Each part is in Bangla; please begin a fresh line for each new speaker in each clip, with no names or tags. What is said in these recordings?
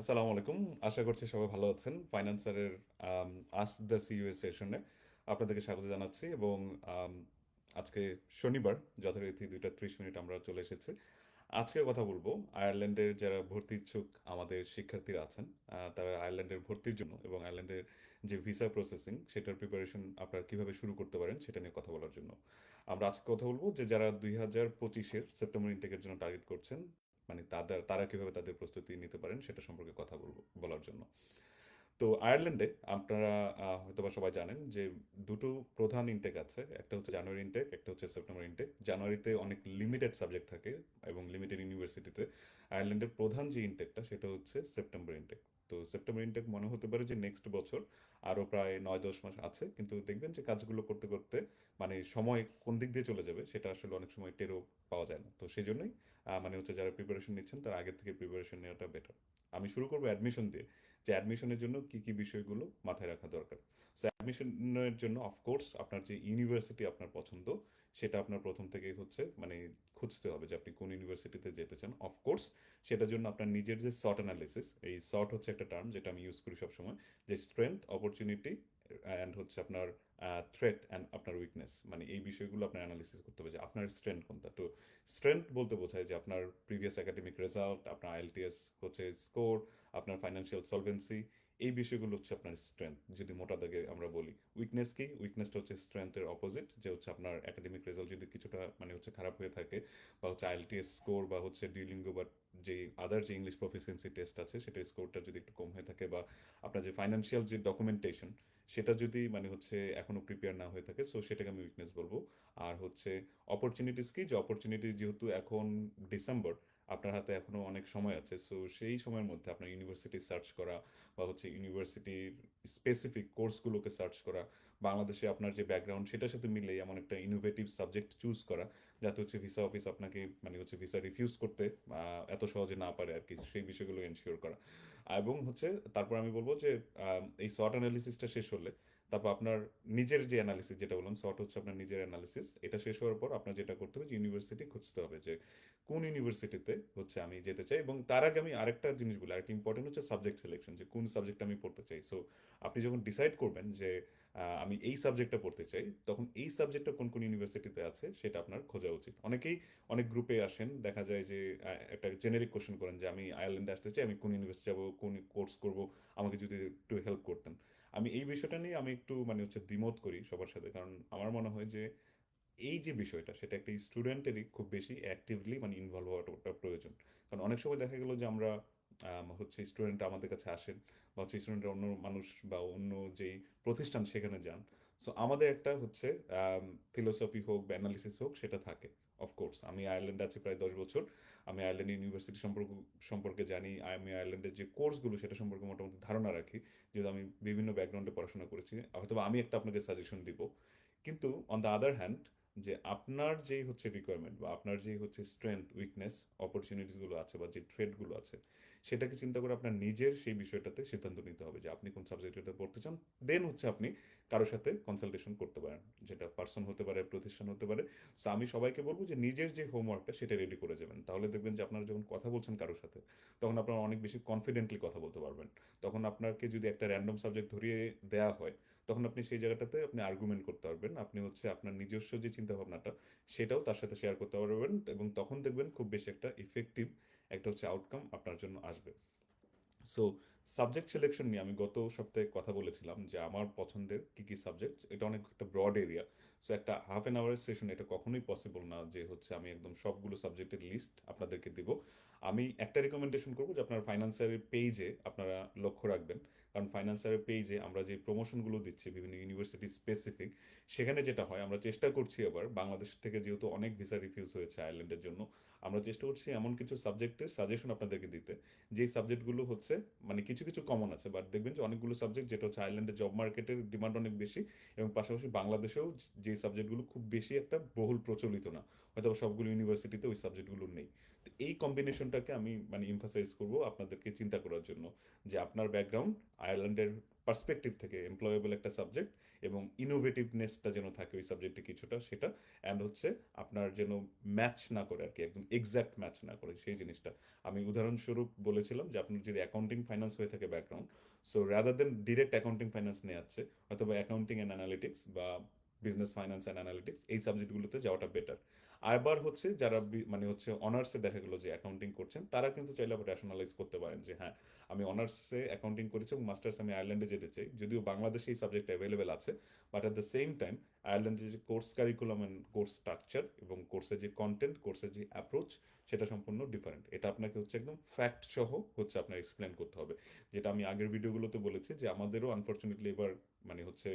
আসসালামু আলাইকুম। আশা করছি সবাই ভালো আছেন। ফাইন্যান্সারের আস্ক দ্য সিইও সেশনে আপনাদেরকে স্বাগত জানাচ্ছি এবং আম, আজকে শনিবার যথারীতি 2:30 আমরা চলে এসেছি। আজকে কথা বলবো আয়ারল্যান্ডের যারা ভর্তি ইচ্ছুক আমাদের শিক্ষার্থীরা আছেন, তারা আয়ারল্যান্ডের ভর্তির জন্য এবং আয়ারল্যান্ডের যে ভিসা প্রসেসিং সেটার প্রিপারেশন আপনারা কিভাবে শুরু করতে পারেন সেটা নিয়ে কথা বলার জন্য আমরা আজকে কথা বলবো যে যারা 2025-এর সেপ্টেম্বর ইনটেকের জন্য টার্গেট করছেন, মানে তারা কিভাবে তাদের প্রস্তুতি নিতে পারেন সেটা সম্পর্কে কথা বলবো বলার জন্য। তো আয়ারল্যান্ডে আপনারা হয়তোবা সবাই জানেন যে দুটো প্রধান ইনটেক আছে, একটা হচ্ছে জানুয়ারি ইনটেক, একটা হচ্ছে সেপ্টেম্বর ইনটেক। জানুয়ারিতে অনেক লিমিটেড সাবজেক্ট থাকে এবং লিমিটেড ইউনিভার্সিটিতে। আয়ারল্যান্ডের প্রধান যে ইনটেকটা সেটা হচ্ছে সেপ্টেম্বর ইনটেক। তো সেপ্টেম্বর ইনটেক মনে হতে পারে যে নেক্সট বছর, আরও প্রায় 9-10 মাস আছে, কিন্তু দেখবেন যে কাজগুলো করতে করতে মানে সময় কোন দিক দিয়ে চলে যাবে সেটা আসলে অনেক সময় টেরও পাওয়া যায় না। তো সেই জন্যই মানে হচ্ছে যারা প্রিপারেশন নিচ্ছেন তার আগে থেকে প্রিপারেশন নেওয়াটা বেটার। আমি শুরু করবো অ্যাডমিশন দিয়ে, যে অ্যাডমিশনের জন্য কি কি বিষয়গুলো মাথায় রাখা দরকার। সো অ্যাডমিশনের জন্য অফকোর্স আপনার যে ইউনিভার্সিটি আপনার পছন্দ সেটা আপনার প্রথম থেকেই হচ্ছে মানে খুঁজতে হবে যে আপনি কোন ইউনিভার্সিটিতে যেতে চান। অফকোর্স সেটার জন্য আপনার নিজের যে সর্ট অ্যানালিসিস, এই সর্ট হচ্ছে একটা টার্ম যেটা আমি ইউজ করি সবসময়, যে স্ট্রেংথ, অপরচুনিটি অ্যান্ড হচ্ছে আপনার থ্রেট অ্যান্ড আপনার উইকনেস, মানে এই বিষয়গুলো আপনার অ্যানালিসিস করতে হবে যে আপনার স্ট্রেংথ কোনটা। তো স্ট্রেংথ বলতে বোঝায় যে আপনার প্রিভিয়াস একাডেমিক রেজাল্ট, আপনার আইএলটিএস হচ্ছে স্কোর, আপনার ফাইন্যান্সিয়াল সলভেন্সি, এই বিষয়গুলো হচ্ছে আপনার স্ট্রেংথ যদি মোটা দাগে আমরা বলি। উইকনেস কি? উইকনেসটা হচ্ছে স্ট্রেংথের অপোজিট, যে হচ্ছে আপনার একাডেমিক রেজাল্ট যদি কিছুটা মানে হচ্ছে খারাপ হয়ে থাকে, বা হচ্ছে আইএলটিএস স্কোর বা হচ্ছে ডিউলিঙ্গো বা যে আদার যে ইংলিশ প্রফিসিয়েন্সি টেস্ট আছে সেটার স্কোরটা যদি একটু কম হয়ে থাকে, বা আপনার যে ফাইন্যান্সিয়াল যে ডকুমেন্টেশন সেটা যদি মানে হচ্ছে এখনো প্রিপেয়ার না হয়ে থাকে, সো সেটাকে আমি উইকনেস বলবো। আর হচ্ছে অপরচুনিটিস কি? যে অপরচুনিটিস যেহেতু এখন ডিসেম্বর, আপনার হাতে এখনো অনেক সময় আছে, সো সেই সময়ের মধ্যে আপনার ইউনিভার্সিটি সার্চ করা বা হচ্ছে ইউনিভার্সিটির স্পেসিফিক কোর্সগুলোকে সার্চ করা, বাংলাদেশে আপনার যে ব্যাকগ্রাউন্ড সেটার সাথে মিলে এমন একটা ইনোভেটিভ সাবজেক্ট চুজ করা যাতে হচ্ছে ভিসা অফিস আপনাকে মানে হচ্ছে ভিসা রিফিউজ করতে এত সহজে না পারে আর কি, সেই বিষয়গুলো এনশিওর করা। এবং হচ্ছে তারপর আমি বলবো যে এই শর্ট অ্যানালিসিসটা শেষ হলে তারপর আপনার নিজের যে অ্যানালিসিস, যেটা বললাম শর্ট হচ্ছে আপনার নিজের অ্যানালিসিস, এটা শেষ হওয়ার পর আপনার যেটা করতে হবে যে ইউনিভার্সিটি খুঁজতে হবে যে কোন ইউনিভার্সিটিতে হচ্ছে আমি যেতে চাই। এবং তার আগে আমি আরেকটা জিনিস বলি, আরেকটা ইম্পর্টেন্ট হচ্ছে সাবজেক্ট সিলেকশন, যে কোন সাবজেক্ট আমি পড়তে চাই। সো আপনি যখন ডিসাইড করবেন যে আমি এই সাবজেক্টটা পড়তে চাই, তখন এই সাবজেক্টটা কোন কোন ইউনিভার্সিটিতে আছে সেটা আপনার খোঁজা উচিত। অনেকেই অনেক গ্রুপে আসেন, দেখা যায় যে একটা জেনেরিক কোশ্চেন করেন যে আমি আয়ারল্যান্ডে আসতে চাই, আমি কোন ইউনিভার্সিটি যাবো, কোন কোর্স করব, আমাকে যদি একটু হেল্প করতেন। আমি এই বিষয়টা নিয়ে আমি একটু মানে হচ্ছে দ্বিমত করি সবার সাথে, কারণ আমার মনে হয় যে এই যে বিষয়টা সেটা একটা স্টুডেন্টেরই খুব বেশি অ্যাক্টিভলি মানে ইনভলভ হওয়াটা প্রয়োজন। কারণ অনেক সময় দেখা গেলো যে আমরা হচ্ছে স্টুডেন্ট আমাদের কাছে আসেন, বা হচ্ছে স্টুডেন্টরা অন্য মানুষ বা অন্য যেই প্রতিষ্ঠান সেখানে যান। সো আমাদের একটা হচ্ছে ফিলোসফি হোক বা অ্যানালিসিস হোক সেটা থাকে। অফকোর্স আমি আয়ারল্যান্ডে আছি প্রায় 10 বছর, আমি আয়ারল্যান্ড ইউনিভার্সিটি সম্পর্কে জানি, আমি আয়ারল্যান্ডের যে কোর্সগুলো সেটা সম্পর্কে মোটামুটি ধারণা রাখি, যেহেতু আমি বিভিন্ন ব্যাকগ্রাউন্ডে পড়াশোনা করেছি। হয়তো আমি একটা আপনাকে সাজেশন দিব, কিন্তু অন দ্য আদার হ্যান্ড যে আপনার যেই হচ্ছে রিকোয়ারমেন্ট বা আপনার যেই হচ্ছে স্ট্রেংথ, উইকনেস, অপরচুনিটিসগুলো আছে বা যে থ্রেডগুলো আছে সেটাকে চিন্তা করে আপনার নিজের সেই বিষয়টাতে সিদ্ধান্ত নিতে হবে যে আপনি কোন সাবজেক্টটাতে পড়তে চান। দেন হচ্ছে আপনি কারোর সাথে কনসালটেশন করতে পারেন, যেটা পার্সন হতে পারে, প্রতিষ্ঠান হতে পারে। সো আমি সবাইকে বলবো যে নিজের যে হোমওয়ার্কটা সেটা রেডি করে যাবেন, তাহলে দেখবেন যে আপনারা যখন কথা বলছেন কারোর সাথে তখন আপনারা অনেক বেশি কনফিডেন্টলি কথা বলতে পারবেন। তখন আপনাকে যদি একটা র্যান্ডম সাবজেক্ট ধরিয়ে দেওয়া হয়, তখন আপনি সেই জায়গাটাতে আপনি আর্গুমেন্ট করতে পারবেন, আপনি হচ্ছে আপনার নিজস্ব যে চিন্তা ভাবনাটা সেটাও তার সাথে শেয়ার করতে পারবেন, এবং তখন দেখবেন খুব বেশি একটা ইফেক্টিভ একটা হচ্ছে আউটকাম আপনার জন্য আসবে। সো সাবজেক্ট সিলেকশন নিয়ে আমি গত সপ্তাহে কথা বলেছিলাম যে আমার পছন্দের কি কি সাবজেক্ট, এটা অনেক একটা ব্রড এরিয়া। সো একটা হাফ অ্যান আওয়ারের সেশন এটা কখনোই পসিবল না যে হচ্ছে আমি একদম সবগুলো সাবজেক্টের লিস্ট আপনাদেরকে দিব। আমি একটা রিকমেন্ডেশন করবো যে আপনার ফাইন্যান্সারের পেজে আপনারা লক্ষ্য রাখবেন, কারণ ফাইন্যান্সারের পেজে আমরা যে প্রমোশনগুলো দিচ্ছি বিভিন্ন ইউনিভার্সিটি স্পেসিফিক, সেখানে যেটা হয় আমরা চেষ্টা করছি, আবার বাংলাদেশ থেকে যেহেতু অনেক ভিসা রিফিউজ হয়েছে আয়ারল্যান্ডের জন্য, আমরা চেষ্টা করছি এমন কিছু সাবজেক্টের সাজেশন আপনাদেরকে দিতে যেই সাবজেক্টগুলো হচ্ছে মানে কিছু কিছু কমন আছে, বাট দেখবেন যে অনেকগুলো সাবজেক্ট যেটা হচ্ছে আয়ারল্যান্ডের জব মার্কেটের ডিমান্ড অনেক বেশি, এবং পাশাপাশি বাংলাদেশেও যে সাবজেক্টগুলো খুব বেশি একটা বহুল প্রচলিত না, হয়তো সবগুলো ইউনিভার্সিটিতে ওই সাবজেক্টগুলো নেই। তো এই কম্বিনেশনটাকে আমি মানে ইমফাসাইজ করবো আপনাদেরকে চিন্তা করার জন্য, যে আপনার ব্যাকগ্রাউন্ড আয়ারল্যান্ডের পার্সপেক্টিভ থেকে এমপ্লয়েবল একটা সাবজেক্ট, এবং ইনোভেটিভনেসটা যেন থাকে ওই সাবজেক্টে কিছুটা সেটা, অ্যান্ড হচ্ছে আপনার যেন ম্যাচ না করে আর কি, একদম এক্স্যাক্ট ম্যাচ না করে সেই জিনিসটা। আমি উদাহরণস্বরূপ বলেছিলাম যে আপনার যদি অ্যাকাউন্টিং ফাইন্যান্স হয়ে থাকে background, so rather than direct accounting finance নিয়ে যাচ্ছে, হয়তো বা অ্যাকাউন্টিং অ্যান্ড অ্যানালিটিক্স বা বিজনেস ফাইন্যান্স অ্যান্ড অ্যানালিটিক্স এই সাবজেক্টগুলোতে যাওয়াটা বেটার। আবার হচ্ছে যারা মানে হচ্ছে অনার্সে দেখা গেলো যে অ্যাকাউন্টিং করছেন, তারা কিন্তু চাইলে আবার রেশনালাইজ করতে পারেন যে হ্যাঁ, আমি অনার্সে অ্যাকাউন্টিং করেছি এবং মাস্টার্স আমি আয়ারল্যান্ডে যেতে চাই, যদিও বাংলাদেশে এই সাবজেক্ট অ্যাভেলেবেল আছে, but at the same time আয়ারল্যান্ডের যে course curriculum and course structure এবং কোর্সের যে কন্টেন্ট, কোর্সের যে অ্যাপ্রোচ, সেটা সম্পূর্ণ ডিফারেন্ট। এটা আপনাকে হচ্ছে একদম ফ্যাক্ট সহ হচ্ছে আপনার এক্সপ্লেন করতে হবে। যেটা আমি আগের ভিডিওগুলোতে বলেছি যে আমাদেরও আনফর্চুনেটলি এবার মানে হচ্ছে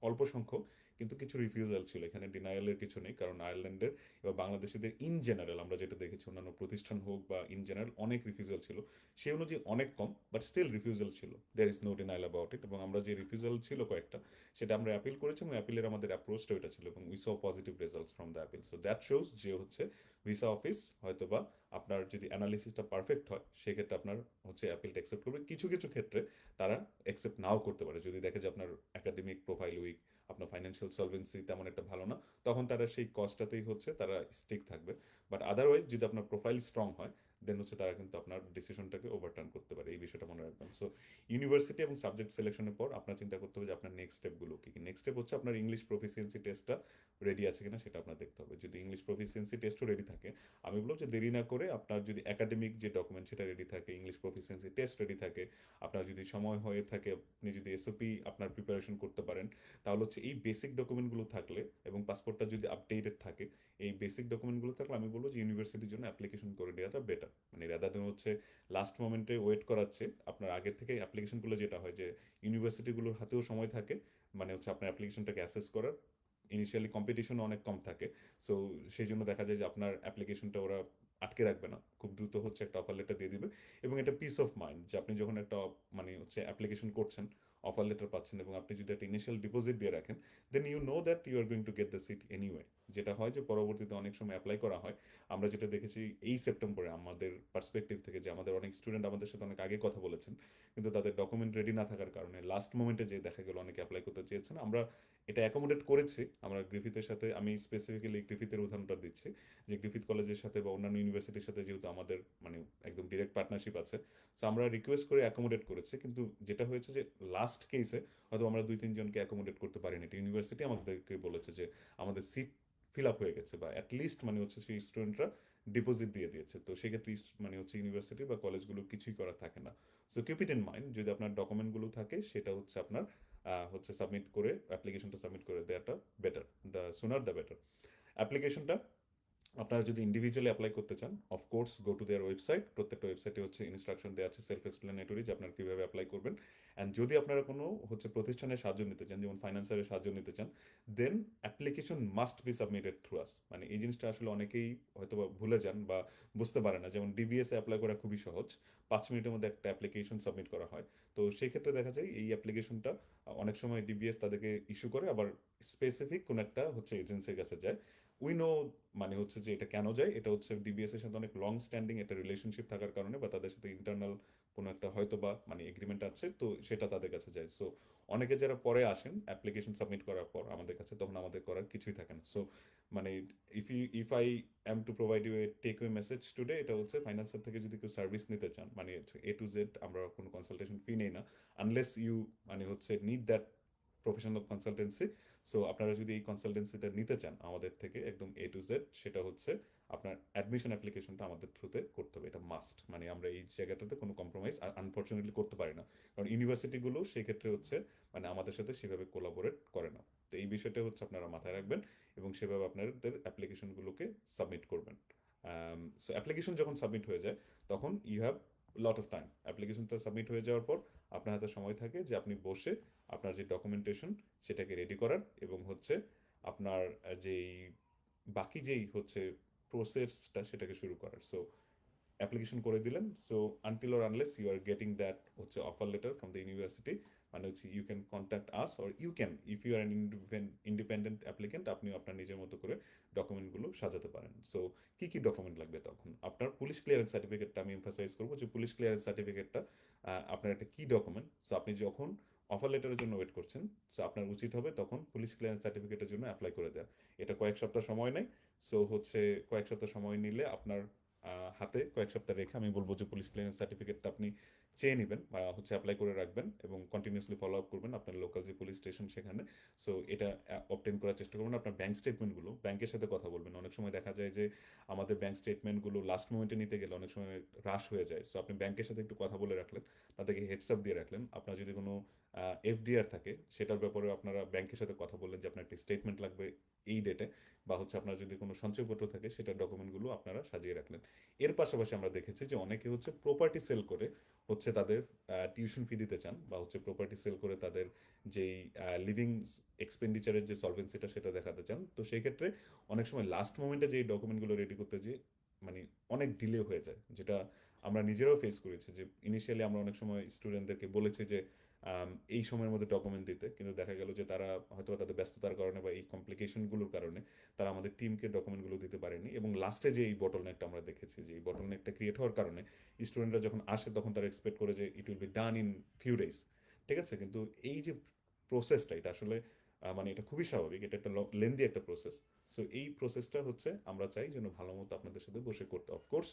অল্প সংখ্যক কিন্তু কিছু রিফিউজাল ছিল, এখানে ডিনায়ালের কিছু নেই, কারণ আয়ারল্যান্ডের এবার বাংলাদেশিদের ইন জেনারেল আমরা যেটা দেখেছি অন্যান্য প্রতিষ্ঠান হোক বা ইন জেনারেল অনেক রিফিউজাল ছিল, সেই অনুযায়ী অনেক কম, বাট স্টিল রিফিউজাল ছিল, there is no denial about it. এবং আমরা যে রিফিউজাল ছিল কয়েকটা, সেটা আমরা অ্যাপিল করেছি এবং অ্যাপিলের আমাদের অ্যাপ্রোচটা ওইটা ছিল, এবং we saw positive results from the appeal. So that shows যে হচ্ছে ভিসা অফিস হয়তো বা আপনার যদি অ্যানালিসিসটা পারফেক্ট হয় সেক্ষেত্রে আপনার হচ্ছে অ্যাপিলটা অ্যাকসেপ্ট করবে। কিছু কিছু ক্ষেত্রে তারা অ্যাকসেপ্ট নাও করতে পারে, যদি দেখে যে আপনার একাডেমিক প্রোফাইল উইক, আপনার ফাইন্যান্সিয়াল সলভেন্সি তেমন একটা ভালো না, তখন তারা সেই কস্টটাতেই হচ্ছে তারা স্টিক থাকবে। বাট আদারওয়াইজ যদি আপনার প্রোফাইল স্ট্রং হয়, দেন হচ্ছে তারা কিন্তু আপনার ডিসিশনটাকে ওভারটার্ন করতে পারে, এই বিষয়টা মনে রাখবেন। সো ইউনিভার্সিটি এবং সাবজেক্ট সিলেকশনের পর আপনার চিন্তা করতে হবে যে আপনার নেক্সট স্টেপগুলো কী কী। নেক্সট স্টেপ হচ্ছে আপনার ইংলিশ প্রফিসিয়েন্সি টেস্টটা রেডি আছে কিনা সেটা আপনার দেখতে হবে। যদি ইংলিশ প্রফিসিয়েন্সি টেস্টও রেডি থাকে, আমি বলবো যে দেরি না করে আপনার যদি একাডেমিক যে ডকুমেন্ট সেটা রেডি থাকে, ইংলিশ প্রফিসিয়েন্সি টেস্ট রেডি থাকে, আপনার যদি সময় হয়ে থাকে আপনি যদি এসওপি আপনার প্রিপারেশন করতে পারেন, তাহলে হচ্ছে এই বেসিক ডকুমেন্টগুলো থাকলে এবং পাসপোর্টটা যদি আপডেটেড থাকে, এই বেসিক ডকুমেন্টগুলো থাকলে আমি বলবো যে ইউনিভার্সিটির জন্য অ্যাপ্লিকেশন করে দেওয়াটা বেটার। মানে রাদার দেন হচ্ছে লাস্ট মোমেন্টে ওয়েট করাচ্ছে, আপনার আগে থেকে অ্যাপ্লিকেশনগুলো যেটা হয় যে ইউনিভার্সিটিগুলোর হাতেও সময় থাকে মানে হচ্ছে আপনার অ্যাপ্লিকেশনটাকে অ্যাসেস করার, ইনিশিয়ালি কম্পিটিশনও অনেক কম থাকে। সো সেই জন্য দেখা যায় যে আপনার অ্যাপ্লিকেশনটা ওরা আটকে রাখবে না, খুব দ্রুত হচ্ছে একটা অফার লেটার দিয়ে দিবে। এবং এটা পিস অফ মাইন্ড যে আপনি যখন একটা মানে হচ্ছে অ্যাপ্লিকেশন করছেন, অফার লেটার পাচ্ছেন, এবং আপনি যদি একটা ইনিশিয়াল ডিপোজিট দিয়ে রাখেন, then you know that you are going to get the seat anyway. যেটা হয় যে পরবর্তীতে অনেক সময় অ্যাপ্লাই করা হয়, আমরা যেটা দেখেছি এই সেপ্টেম্বরে আমাদের পার্সপেক্টিভ থেকে, যে আমাদের অনেক স্টুডেন্ট আমাদের সাথে অনেক আগে কথা বলেছেন, কিন্তু তাদের ডকুমেন্ট রেডি না থাকার কারণে লাস্ট মোমেন্টে যে দেখা গেল অনেকে অ্যাপ্লাই করতে চেয়েছেন। আমরা এটা অ্যাকোমোডেট করেছি, আমরা গ্রিফিথের সাথে, আমি স্পেসিফিক্যালি গ্রিফিথের উদাহরণটা দিচ্ছি, যে গ্রিফিথ কলেজের সাথে বা অন্যান্য ইউনিভার্সিটির সাথে যেহেতু আমাদের মানে একদম ডিরেক্ট পার্টনারশিপ আছে, সো আমরা রিকোয়েস্ট করে অ্যাকোমোডেট করেছি। কিন্তু যেটা হয়েছে যে লাস্ট কেসে হয়তো আমরা 2-3 জনকে অ্যাকোমোডেট করতে পারিনি, এটা ইউনিভার্সিটি আমাদেরকে বলেছে যে আমাদের সিট ফিল আপ হয়ে গেছে, বা অ্যাটলিস্ট মানে হচ্ছে সেই স্টুডেন্টরা ডিপোজিট দিয়ে দিয়েছে। তো সেক্ষেত্রে মানে হচ্ছে ইউনিভার্সিটি বা কলেজগুলো কিছুই করা থাকে না। So keep it in mind, যদি আপনার ডকুমেন্টগুলো থাকে সেটা হচ্ছে আপনার হচ্ছে সাবমিট করে, অ্যাপ্লিকেশনটা সাবমিট করে দেওয়াটা better, the sooner the better. অ্যাপ্লিকেশনটা আপনারা যদি ইন্ডিভিজুয়ালি অ্যাপ্লাই করতে চান, of course go to their website, প্রত্যেকটা ওয়েবসাইটে হচ্ছে ইনস্ট্রাকশন দেওয়া আছে সেলফ এক্সপ্লেনেটরি, যে আপনারা কীভাবে অ্যাপ্লাই করবেন। অ্যান্ড যদি আপনারা কোনো হচ্ছে প্রতিষ্ঠানের সাহায্য নিতে চান, যেমন ফাইন্যান্সারের সাহায্য নিতে চান, then application must be submitted through us. মানে এই জিনিসটা আসলে অনেকেই হয়তো ভুলে যান বা বুঝতে পারে না। যেমন ডিবিএসে অ্যাপ্লাই করা খুবই সহজ, 5 মিনিটের মধ্যে একটা অ্যাপ্লিকেশন সাবমিট করা হয়। তো সেই ক্ষেত্রে দেখা যায় এই অ্যাপ্লিকেশনটা অনেক সময় ডিবিএস তাদেরকে ইস্যু করে, আবার স্পেসিফিক কোনো একটা হচ্ছে এজেন্সির কাছে যায়। উই নো মানে হচ্ছে যে এটা কেন যায়, এটা হচ্ছে ডিবিএস এর সাথে অনেক লং স্ট্যান্ডিং একটা রিলেশনশিপ থাকার কারণে, বা তাদের সাথে ইন্টারনাল কোনো একটা হয়তো বা মানে এগ্রিমেন্ট আছে, তো সেটা তাদের কাছে যায়। সো অনেকে যারা পরে আসেন অ্যাপ্লিকেশন সাবমিট করার পর আমাদের কাছে, তখন আমাদের করার কিছুই থাকে না। সো মানে if I am to provide you a takeaway message today, এটা হচ্ছে ফাইন্যান্সার থেকে যদি কেউ সার্ভিস নিতে চান, মানে A to Z আমরা কোনো কনসালটেশন ফি নেই না, আনলেস ইউ মানে হচ্ছে need that professional consultancy. So আপনারা যদি এই কনসালটেন্সিটা নিতে চান আমাদের থেকে একদম A to Z, সেটা হচ্ছে আপনার অ্যাডমিশন অ্যাপ্লিকেশনটা আমাদের থ্রুতে করতে হবে, এটা মাস্ট। মানে আমরা এই জায়গাটাতে কোনো কম্প্রোমাইজ আনফর্চুনেটলি করতে পারি না, কারণ ইউনিভার্সিটিগুলো সেক্ষেত্রে হচ্ছে মানে আমাদের সাথে সেভাবে কোলাবোরেট করে না। তো এই বিষয়টা হচ্ছে আপনারা মাথায় রাখবেন এবং সেভাবে আপনাদের অ্যাপ্লিকেশনগুলোকে সাবমিট করবেন। সো অ্যাপ্লিকেশন যখন সাবমিট হয়ে যায়, তখন you have lot of time. অ্যাপ্লিকেশনটা সাবমিট হয়ে যাওয়ার পর আপনার হাতে সময় থাকে যে আপনি বসে আপনার যে ডকুমেন্টেশন সেটাকে রেডি করার, এবং হচ্ছে আপনার যেই বাকি যেই হচ্ছে প্রসেসটা সেটাকে শুরু করার। সো অ্যাপ্লিকেশন করে দিলেন, so until or unless you are getting that হচ্ছে offer letter from the university, মানে হচ্ছে you can contact us, or you can, if you are an independent applicant, আপনিও আপনার নিজের মতো করে ডকুমেন্টগুলো সাজাতে পারেন। সো কী কী ডকুমেন্ট লাগবে তখন? আপনার পুলিশ ক্লিয়ারেন্স সার্টিফিকেটটা আমি এমফাসাইজ করবো, যে পুলিশ ক্লিয়ারেন্স সার্টিফিকেটটা আপনার একটা কি ডকুমেন্ট। সো আপনি যখন অফার লেটারের জন্য ওয়েট করছেন, সো আপনার উচিত হবে তখন পুলিশ ক্লিয়ারেন্স সার্টিফিকেটের জন্য অ্যাপ্লাই করে দেওয়া। এটা কয়েক সপ্তাহ সময় নেয়। সো হচ্ছে কয়েক সপ্তাহ সময় নিলে আপনার হাতে কয়েক সপ্তাহ রেখে আমি বলবো যে পুলিশ ক্লিয়ারেন্স সার্টিফিকেটটা আপনি চেয়ে নেবেন বা হচ্ছে অ্যাপ্লাই করে রাখবেন এবং কন্টিনিউসলি ফলো আপ করবেন আপনার লোকাল যে পুলিশ স্টেশন সেখানে। সো এটা অবটেন করার চেষ্টা করবেন। আপনার ব্যাংক স্টেটমেন্টগুলো ব্যাংকের সাথে কথা বলবেন। অনেক সময় দেখা যায় যে আমাদের ব্যাংক স্টেটমেন্টগুলো লাস্ট মোমেন্টে নিতে গেলে অনেক সময় রাশ হয়ে যায়। সো আপনি ব্যাংকের সাথে একটু কথা বলে রাখলেন, তাদেরকে হেডস আপ দিয়ে রাখলেন। আপনার যদি কোনো এফডিআর থাকে সেটার ব্যাপারেও আপনারা ব্যাংকের সাথে কথা বললেন যে আপনার একটি স্টেটমেন্ট লাগবে এই ডেটে, বা হচ্ছে আপনার যদি কোনো সঞ্চয়পত্র থাকে সেটার ডকুমেন্টগুলো আপনারা সাজিয়ে রাখলেন। এর পাশাপাশি আমরা দেখেছি যে অনেকে হচ্ছে প্রপার্টি সেল করে হচ্ছে তাদের টিউশন ফি দিতে চান, বা হচ্ছে প্রপার্টি সেল করে তাদের যেই লিভিং এক্সপেন্ডিচারের যে সলভেন্সিটা সেটা দেখাতে চান। তো সেই ক্ষেত্রে অনেক সময় লাস্ট মোমেন্টে যেই ডকুমেন্টগুলো রেডি করতে যে মানে অনেক ডিলে হয়ে যায়, যেটা আমরা নিজেরাও ফেস করেছি। যে ইনিশিয়ালি আমরা অনেক সময় স্টুডেন্টদেরকে বলেছি যে এই সময়ের মধ্যে ডকুমেন্ট দিতে, কিন্তু দেখা গেল যে তারা হয়তো তাদের ব্যস্ততার কারণে বা এই কমপ্লিকেশনগুলোর কারণে তারা আমাদের টিমকে ডকুমেন্টগুলো দিতে পারেনি, এবং লাস্টে যে এই বটলনেকটা আমরা দেখেছি, যে এই বটলনেকটা ক্রিয়েট হওয়ার কারণে স্টুডেন্টরা যখন আসে তখন তারা এক্সপেক্ট করে যে it will be done in few days. ঠিক আছে, কিন্তু এই যে প্রসেসটা এটা আসলে মানে এটা খুবই স্বাভাবিক, এটা একটা লেন্দি একটা প্রসেস। সো এই প্রসেসটা হচ্ছে আমরা চাই যেন ভালো মতো আপনাদের সাথে বসে করতে। অফকোর্স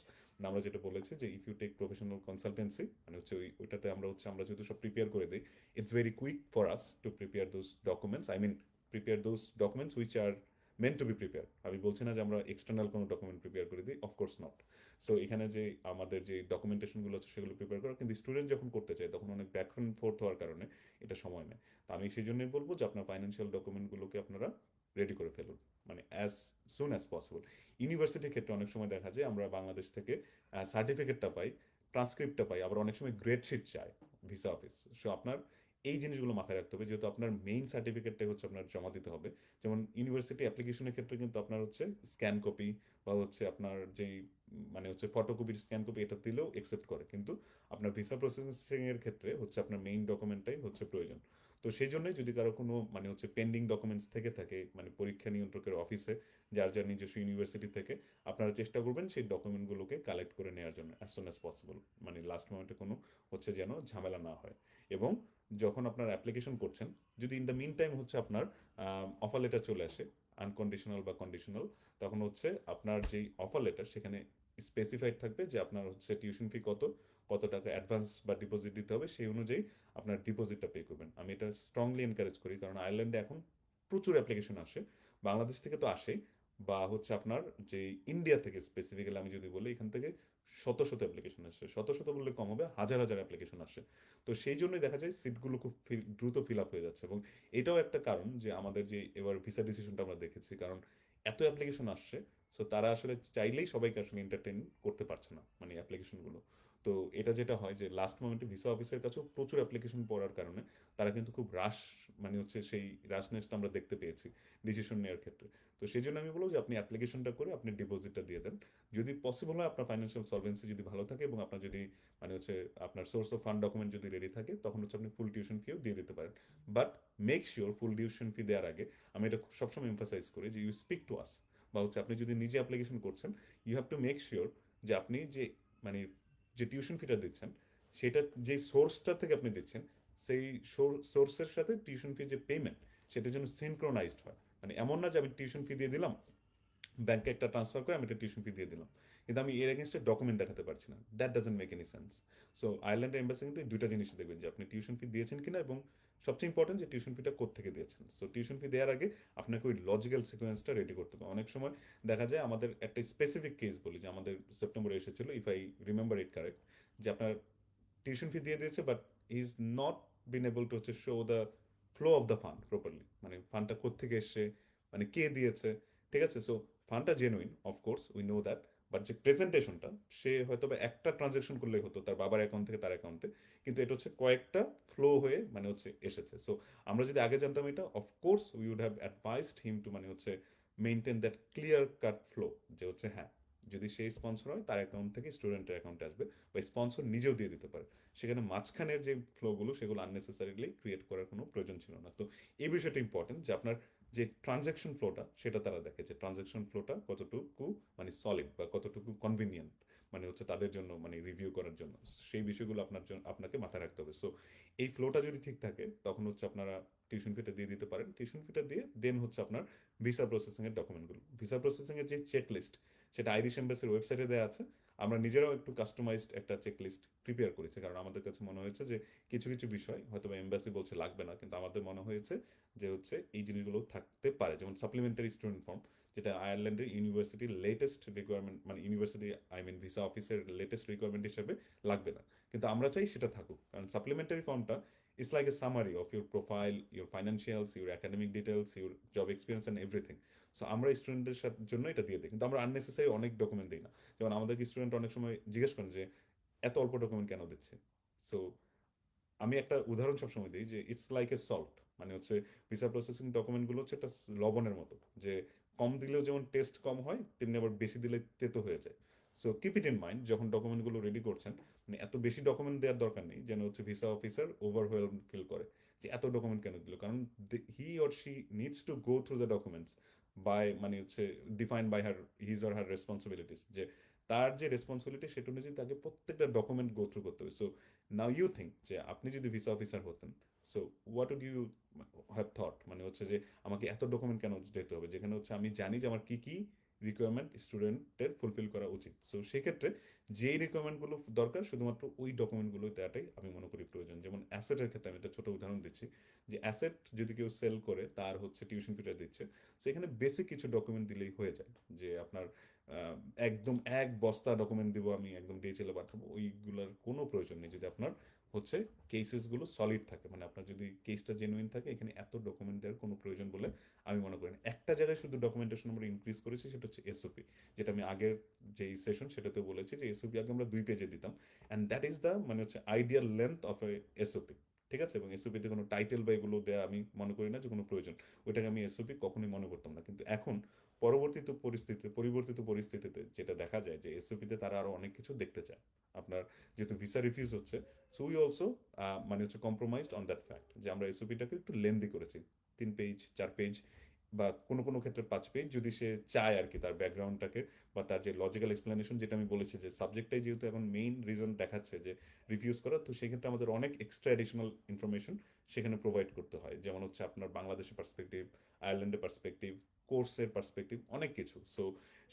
আমরা যেটা বলেছি যে if you take professional consultancy, মানে হচ্ছে ওইটাতে আমরা হচ্ছে আমরা যেহেতু সব প্রিপেয়ার করে দিই, it's very quick for us to prepare those documents. I mean, prepare those documents which are meant to be prepared. আমি বলছি না যে আমরা এক্সটার্নাল কোনো ডকুমেন্ট প্রিপেয়ার করে দিই, অফকোর্স নট। সো এখানে যে আমাদের যে ডকুমেন্টেশনগুলো আছে সেগুলো প্রিপেয়ার করা, কিন্তু স্টুডেন্ট যখন করতে চায় তখন অনেক ব্যাক অ্যান্ড ফোর্থ হওয়ার কারণে এটা সময় নেয়। তো আমি সেই জন্যই বলবো যে আপনার ফাইন্যান্সিয়াল ডকুমেন্টগুলোকে আপনারা রেডি করে ফেলুন, মানে অ্যাজ সুন অ্যাজ পসিবল। ইউনিভার্সিটির ক্ষেত্রে অনেক সময় দেখা যায় আমরা বাংলাদেশ থেকে সার্টিফিকেটটা পাই, ট্রান্সক্রিপ্টটা পাই, আবার অনেক সময় গ্রেড শিট চায় ভিসা অফিস। সো আপনার এই জিনিসগুলো মাথায় রাখতে হবে, যেহেতু আপনার মেইন সার্টিফিকেটটাই হচ্ছে আপনার জমা দিতে হবে। যেমন ইউনিভার্সিটি অ্যাপ্লিকেশনের ক্ষেত্রে কিন্তু আপনার হচ্ছে স্ক্যান কপি বা হচ্ছে আপনার যেই মানে হচ্ছে ফটোকপির স্ক্যান কপি এটা দিলেও একসেপ্ট করে, কিন্তু আপনার ভিসা প্রসেসিং এর ক্ষেত্রে হচ্ছে আপনার মেইন ডকুমেন্টটাই হচ্ছে প্রয়োজন। তো সেই জন্যই যদি কারো কোনো মানে হচ্ছে পেন্ডিং ডকুমেন্টস থেকে থাকে মানে পরীক্ষা নিয়ন্ত্রকের অফিসে যার যার নিজস্ব ইউনিভার্সিটি থেকে, আপনারা চেষ্টা করবেন সেই ডকুমেন্টগুলোকে কালেক্ট করে নেওয়ার জন্য অ্যাজ সুন অ্যাজ পসিবল, মানে লাস্ট মোমেন্টে কোনো হচ্ছে যেন ঝামেলা না হয়। এবং যখন আপনার অ্যাপ্লিকেশন করছেন, যদি ইন দ্য মিন টাইম হচ্ছে আপনার অফার লেটার চলে আসে আনকন্ডিশনাল বা কন্ডিশনাল, তখন হচ্ছে আপনার যেই অফার লেটার সেখানে স্পেসিফাইড থাকবে যে আপনার হচ্ছে টিউশন ফি কত, কত টাকা অ্যাডভান্স বা ডিপোজিট দিতে হবে, সেই অনুযায়ী আপনার ডিপোজিটটা পে করবেন। আমি এটা স্ট্রংলি এনকারেজ করি, কারণ আয়ারল্যান্ডে এখন প্রচুর অ্যাপ্লিকেশন আসে, বাংলাদেশ থেকে তো আসেই, বা হচ্ছে আপনার যে ইন্ডিয়া থেকে স্পেসিফিক্যালি আমি যদি বলি, এখান থেকে শত শত অ্যাপ্লিকেশন আসে, শত শত বললে কম হবে, হাজার হাজার অ্যাপ্লিকেশন আসে। তো সেই জন্যই দেখা যায় সিটগুলো খুব দ্রুত ফিল আপ হয়ে যাচ্ছে, এবং এটাও একটা কারণ যে আমাদের যে এবার ভিসা ডিসিশনটা আমরা দেখেছি, কারণ এত অ্যাপ্লিকেশন আসছে। সো তারা আসলে চাইলেই সবাইকে আসলে এন্টারটেইন করতে পারছে না মানে অ্যাপ্লিকেশনগুলো। তো এটা যেটা হয় যে লাস্ট মোমেন্টে ভিসা অফিসের কাছেও প্রচুর অ্যাপ্লিকেশন পড়ার কারণে তারা কিন্তু খুব রাশ মানে হচ্ছে সেই রাশনেসটা আমরা দেখতে পেয়েছি ডিসিশন নেওয়ার ক্ষেত্রে। তো সেই জন্য আমি বলবো যে আপনি অ্যাপ্লিকেশনটা করে আপনি ডিপোজিটটা দিয়ে দেন। যদি পসিবল হয় আপনার ফাইন্যান্সিয়াল সলভেন্সি যদি ভালো থাকে এবং আপনার যদি মানে হচ্ছে আপনার সোর্স অফ ফান্ড ডকুমেন্ট যদি রেডি থাকে, তখন হচ্ছে আপনি ফুল টিউশন ফিও দিয়ে দিতে পারেন। But make sure full tuition fee দেওয়ার আগে আমি এটা সবসময় এমফাসাইজ করি যে ইউ স্পিক টু আস, বা হচ্ছে আপনি যদি নিজে অ্যাপ্লিকেশন করছেন, you have to make sure যে আপনি যে মানে যে টিউশন ফিটা দিচ্ছেন সেটা যে সোর্সটা থেকে আপনি দিচ্ছেন, সেই সোর্সের সাথে টিউশন ফি যে পেমেন্ট সেটা যেন সিনক্রোনাইজড হয়। মানে এমন না যে আমি টিউশন ফি দিয়ে দিলাম, ব্যাংকে একটা ট্রান্সফার করে আমি একটা টিউশন ফি দিয়ে দিলাম, কিন্তু আমি এর এগেনস্টে ডকুমেন্ট দেখাতে পারছি না। That doesn't make any sense. So আয়ারল্যান্ডের এম্বাসি কিন্তু এই দুইটা জিনিস দেখবেন যে আপনি টিউশন ফি দিয়েছেন কিনা, এবং সবচেয়ে ইম্পর্টেন্ট যে টিউশন ফিটা কোত্থেকে দিয়েছেন। সো টিউশন ফি দেওয়ার আগে আপনাকে ওই লজিক্যাল সিকোয়েন্সটা রেডি করতে হবে। অনেক সময় দেখা যায় আমাদের একটা স্পেসিফিক কেস বলি যে আমাদের সেপ্টেম্বরে এসেছিল, if I remember it correct, যে আপনার টিউশন ফি দিয়ে দিয়েছে but he is not been able to হচ্ছে show the flow of the fund properly, মানে ফান্ডটা কোত্থেকে এসছে, মানে কে দিয়েছে। ঠিক আছে, সো ফান্ডটা genuine, of course we know that, but যে প্রেজেন্টেশনটা সে হয়তো বা একটা ট্রানজেকশন করলেই হতো তার বাবার অ্যাকাউন্ট থেকে তার অ্যাকাউন্টে, কিন্তু এটা হচ্ছে কয়েকটা ফ্লো হয়ে মানে হচ্ছে এসেছে। সো আমরা যদি আগে জানতাম এটা, of course we would have advised him to মানে হচ্ছে maintain that clear cut flow, যে হচ্ছে হ্যাঁ যদি সেই স্পন্সর হয় তার অ্যাকাউন্ট থেকে স্টুডেন্টের অ্যাকাউন্টে আসবে, বা স্পন্সর নিজেও দিয়ে দিতে পারে। সেখানে মাঝখানের যে ফ্লোগুলো সেগুলো আননেসেসারিলি ক্রিয়েট করার কোনো প্রয়োজন ছিল না। তো এই বিষয়টা ইম্পর্টেন্ট যে আপনার যে ট্রানজ্যাকশন ফ্লোটা সেটা তারা দেখে, যে ট্রানজ্যাকশন ফ্লোটা কতটুকু মানে সলিড বা কতটুকু কনভিনিয়েন্ট, মানে হচ্ছে তাদের জন্য মানে রিভিউ করার জন্য। সেই বিষয়গুলো আপনাকে মাথায় রাখতে হবে। সো এই ফ্লোটা যদি ঠিক থাকে তখন হচ্ছে আপনারা টিউশন ফিটা দিয়ে দিতে পারেন। টিউশন ফিটা দিয়ে দেন হচ্ছে আপনার ভিসা প্রসেসিং এর ডকুমেন্টগুলো, ভিসা প্রসেসিং এর যে চেক লিস্ট, সেটা আইরিশ এম্বাসির ওয়েবসাইটে দেওয়া আছে। আমরা নিজেরাও একটু কাস্টমাইজড একটা চেক লিস্ট প্রিপেয়ার করেছি, কারণ আমাদের কাছে মনে হয়েছে যে কিছু কিছু বিষয় হয়তো এম্বাসি বলছে লাগবে না, কিন্তু আমাদের মনে হয়েছে যে হচ্ছে এই জিনিসগুলো থাকতে পারে। যেমন সাপ্লিমেন্টারি স্টুডেন্ট ফর্ম, যেটা আয়ারল্যান্ডের ইউনিভার্সিটির লেটেস্ট রিকোয়ারমেন্ট, মানে ইউনিভার্সিটি আই মিন ভিসা অফিসের লেটেস্ট রিকোয়ারমেন্ট হিসেবে লাগবে না, কিন্তু আমরা চাই সেটা থাকুক। কারণ সাপ্লিমেন্টারি ফর্মটা it's like a summary of your profile, your financials, your academic details, your job experience and everything. So আমরা স্টুডেন্টদের জন্য এটা দিয়ে দিই, কিন্তু আমরা আননেসেসারি অনেক ডকুমেন্ট দিই না। যেমন আমাদেরকে স্টুডেন্ট অনেক সময় জিজ্ঞেস করেন যে এত অল্প ডকুমেন্ট কেন দিচ্ছে। সো আমি একটা উদাহরণ সবসময় দিই যে ইটস লাইক এ সল্ট, মানে হচ্ছে ভিসা প্রসেসিং ডকুমেন্টগুলো হচ্ছে একটা লবণের মতো, যে কম দিলেও যেমন টেস্ট কম হয়, তেমনি আবার বেশি দিলে তেতো হয়ে যায়। So keep it in mind যখন ডকুমেন্টগুলো রেডি করছেন, মানে এত বেশি ডকুমেন্ট দেওয়ার দরকার নেই যেন হচ্ছে ভিসা অফিসার ওভারওয়েলম ফিল করে যে এত ডকুমেন্ট কেন দিল। কারণ he or she needs to go through the documents by, মানে হচ্ছে define by her his or her responsibilities, যে তার যে রেসপন্সিবিলিটি সেটা অনুযায়ী তাকে প্রত্যেকটা ডকুমেন্ট গো থ্রু করতে হবে। সো নাও ইউ থিঙ্ক যে আপনি যদি ভিসা অফিসার হতেন, so what would you have thought, মানে হচ্ছে যে আমাকে এত ডকুমেন্ট কেন দিতে হবে, যেখানে হচ্ছে আমি জানি যে আমার কি কি রিকোয়ারমেন্ট স্টুডেন্টের ফুলফিল করা উচিত। সো সেক্ষেত্রে যেই রিকোয়ারমেন্টগুলো দরকার শুধুমাত্র ওই ডকুমেন্টগুলো দেওয়াটাই আমি মনে করি প্রয়োজন। যেমন অ্যাসেটের ক্ষেত্রে আমি একটা ছোট উদাহরণ দিচ্ছি, যে অ্যাসেট যদি কেউ সেল করে তার হচ্ছে টিউশন ফিটা দিচ্ছে, সো এখানে বেসিক কিছু ডকুমেন্ট দিলেই হয়ে যায়। যে আপনার আহ, একদম এক বস্তা ডকুমেন্ট দিব আমি একদম ডিএচএল এ পাঠাবো, ওইগুলোর কোনো প্রয়োজন নেই যদি আপনার হচ্ছে কেসেসগুলো সলিড থাকে, মানে আপনার যদি কেসটা জেনুইন থাকে, এখানে এত ডকুমেন্ট দেওয়ার কোনো প্রয়োজন বলে আমি মনে করি না। একটা জায়গায় শুধু ডকুমেন্টেশন আমরা ইনক্রিজ করেছি, সেটা হচ্ছে এসওপি, যেটা আমি আগের যেই সেশন সেটাতে বলেছি যে এসওপি আগে আমরা 2 পেজে দিতাম, অ্যান্ড দ্যাট ইজ দ্য মানে হচ্ছে ideal length of A SOP. ঠিক আছে, এবং এসওপিতে কোনো টাইটেল বা এগুলো দেওয়া আমি মনে করি না যে কোনো প্রয়োজন, ওইটাকে আমি এসওপি কখনোই মনে করতাম না। কিন্তু এখন পরিবর্তিত পরিস্থিতিতে যেটা দেখা যায় যে এসওপিতে তারা আরো অনেক কিছু দেখতে চায়। আপনার যেহেতু ভিসা রিফিউজ হচ্ছে, সো উই অলসো মানে হচ্ছে কম্প্রোমাইজড অন দ্যাট ফ্যাক্ট, যে আমরা এসওপিটাকে একটু লেন্দি করেছি, 3 পেজ 4 পেজ বা কোনো কোনো ক্ষেত্রে 5 পেজ, যদি সে চায় আর কি তার ব্যাকগ্রাউন্ডটাকে বা তার যে লজিক্যাল এক্সপ্লেনেশন, যেটা আমি বলেছি যে সাবজেক্টটাই যেহেতু এখন মেইন রিজন দেখাচ্ছে যে রিফিউজ করা, তো সেক্ষেত্রে আমাদের অনেক এক্সট্রা এডিশনাল ইনফরমেশন সেখানে প্রোভাইড করতে হয়। যেমন হচ্ছে আপনার বাংলাদেশের পার্সপেক্টিভ, আয়ারল্যান্ডের পার্সপেক্টিভ, কোর্সের পার্সপেক্টিভ, অনেক কিছু। সো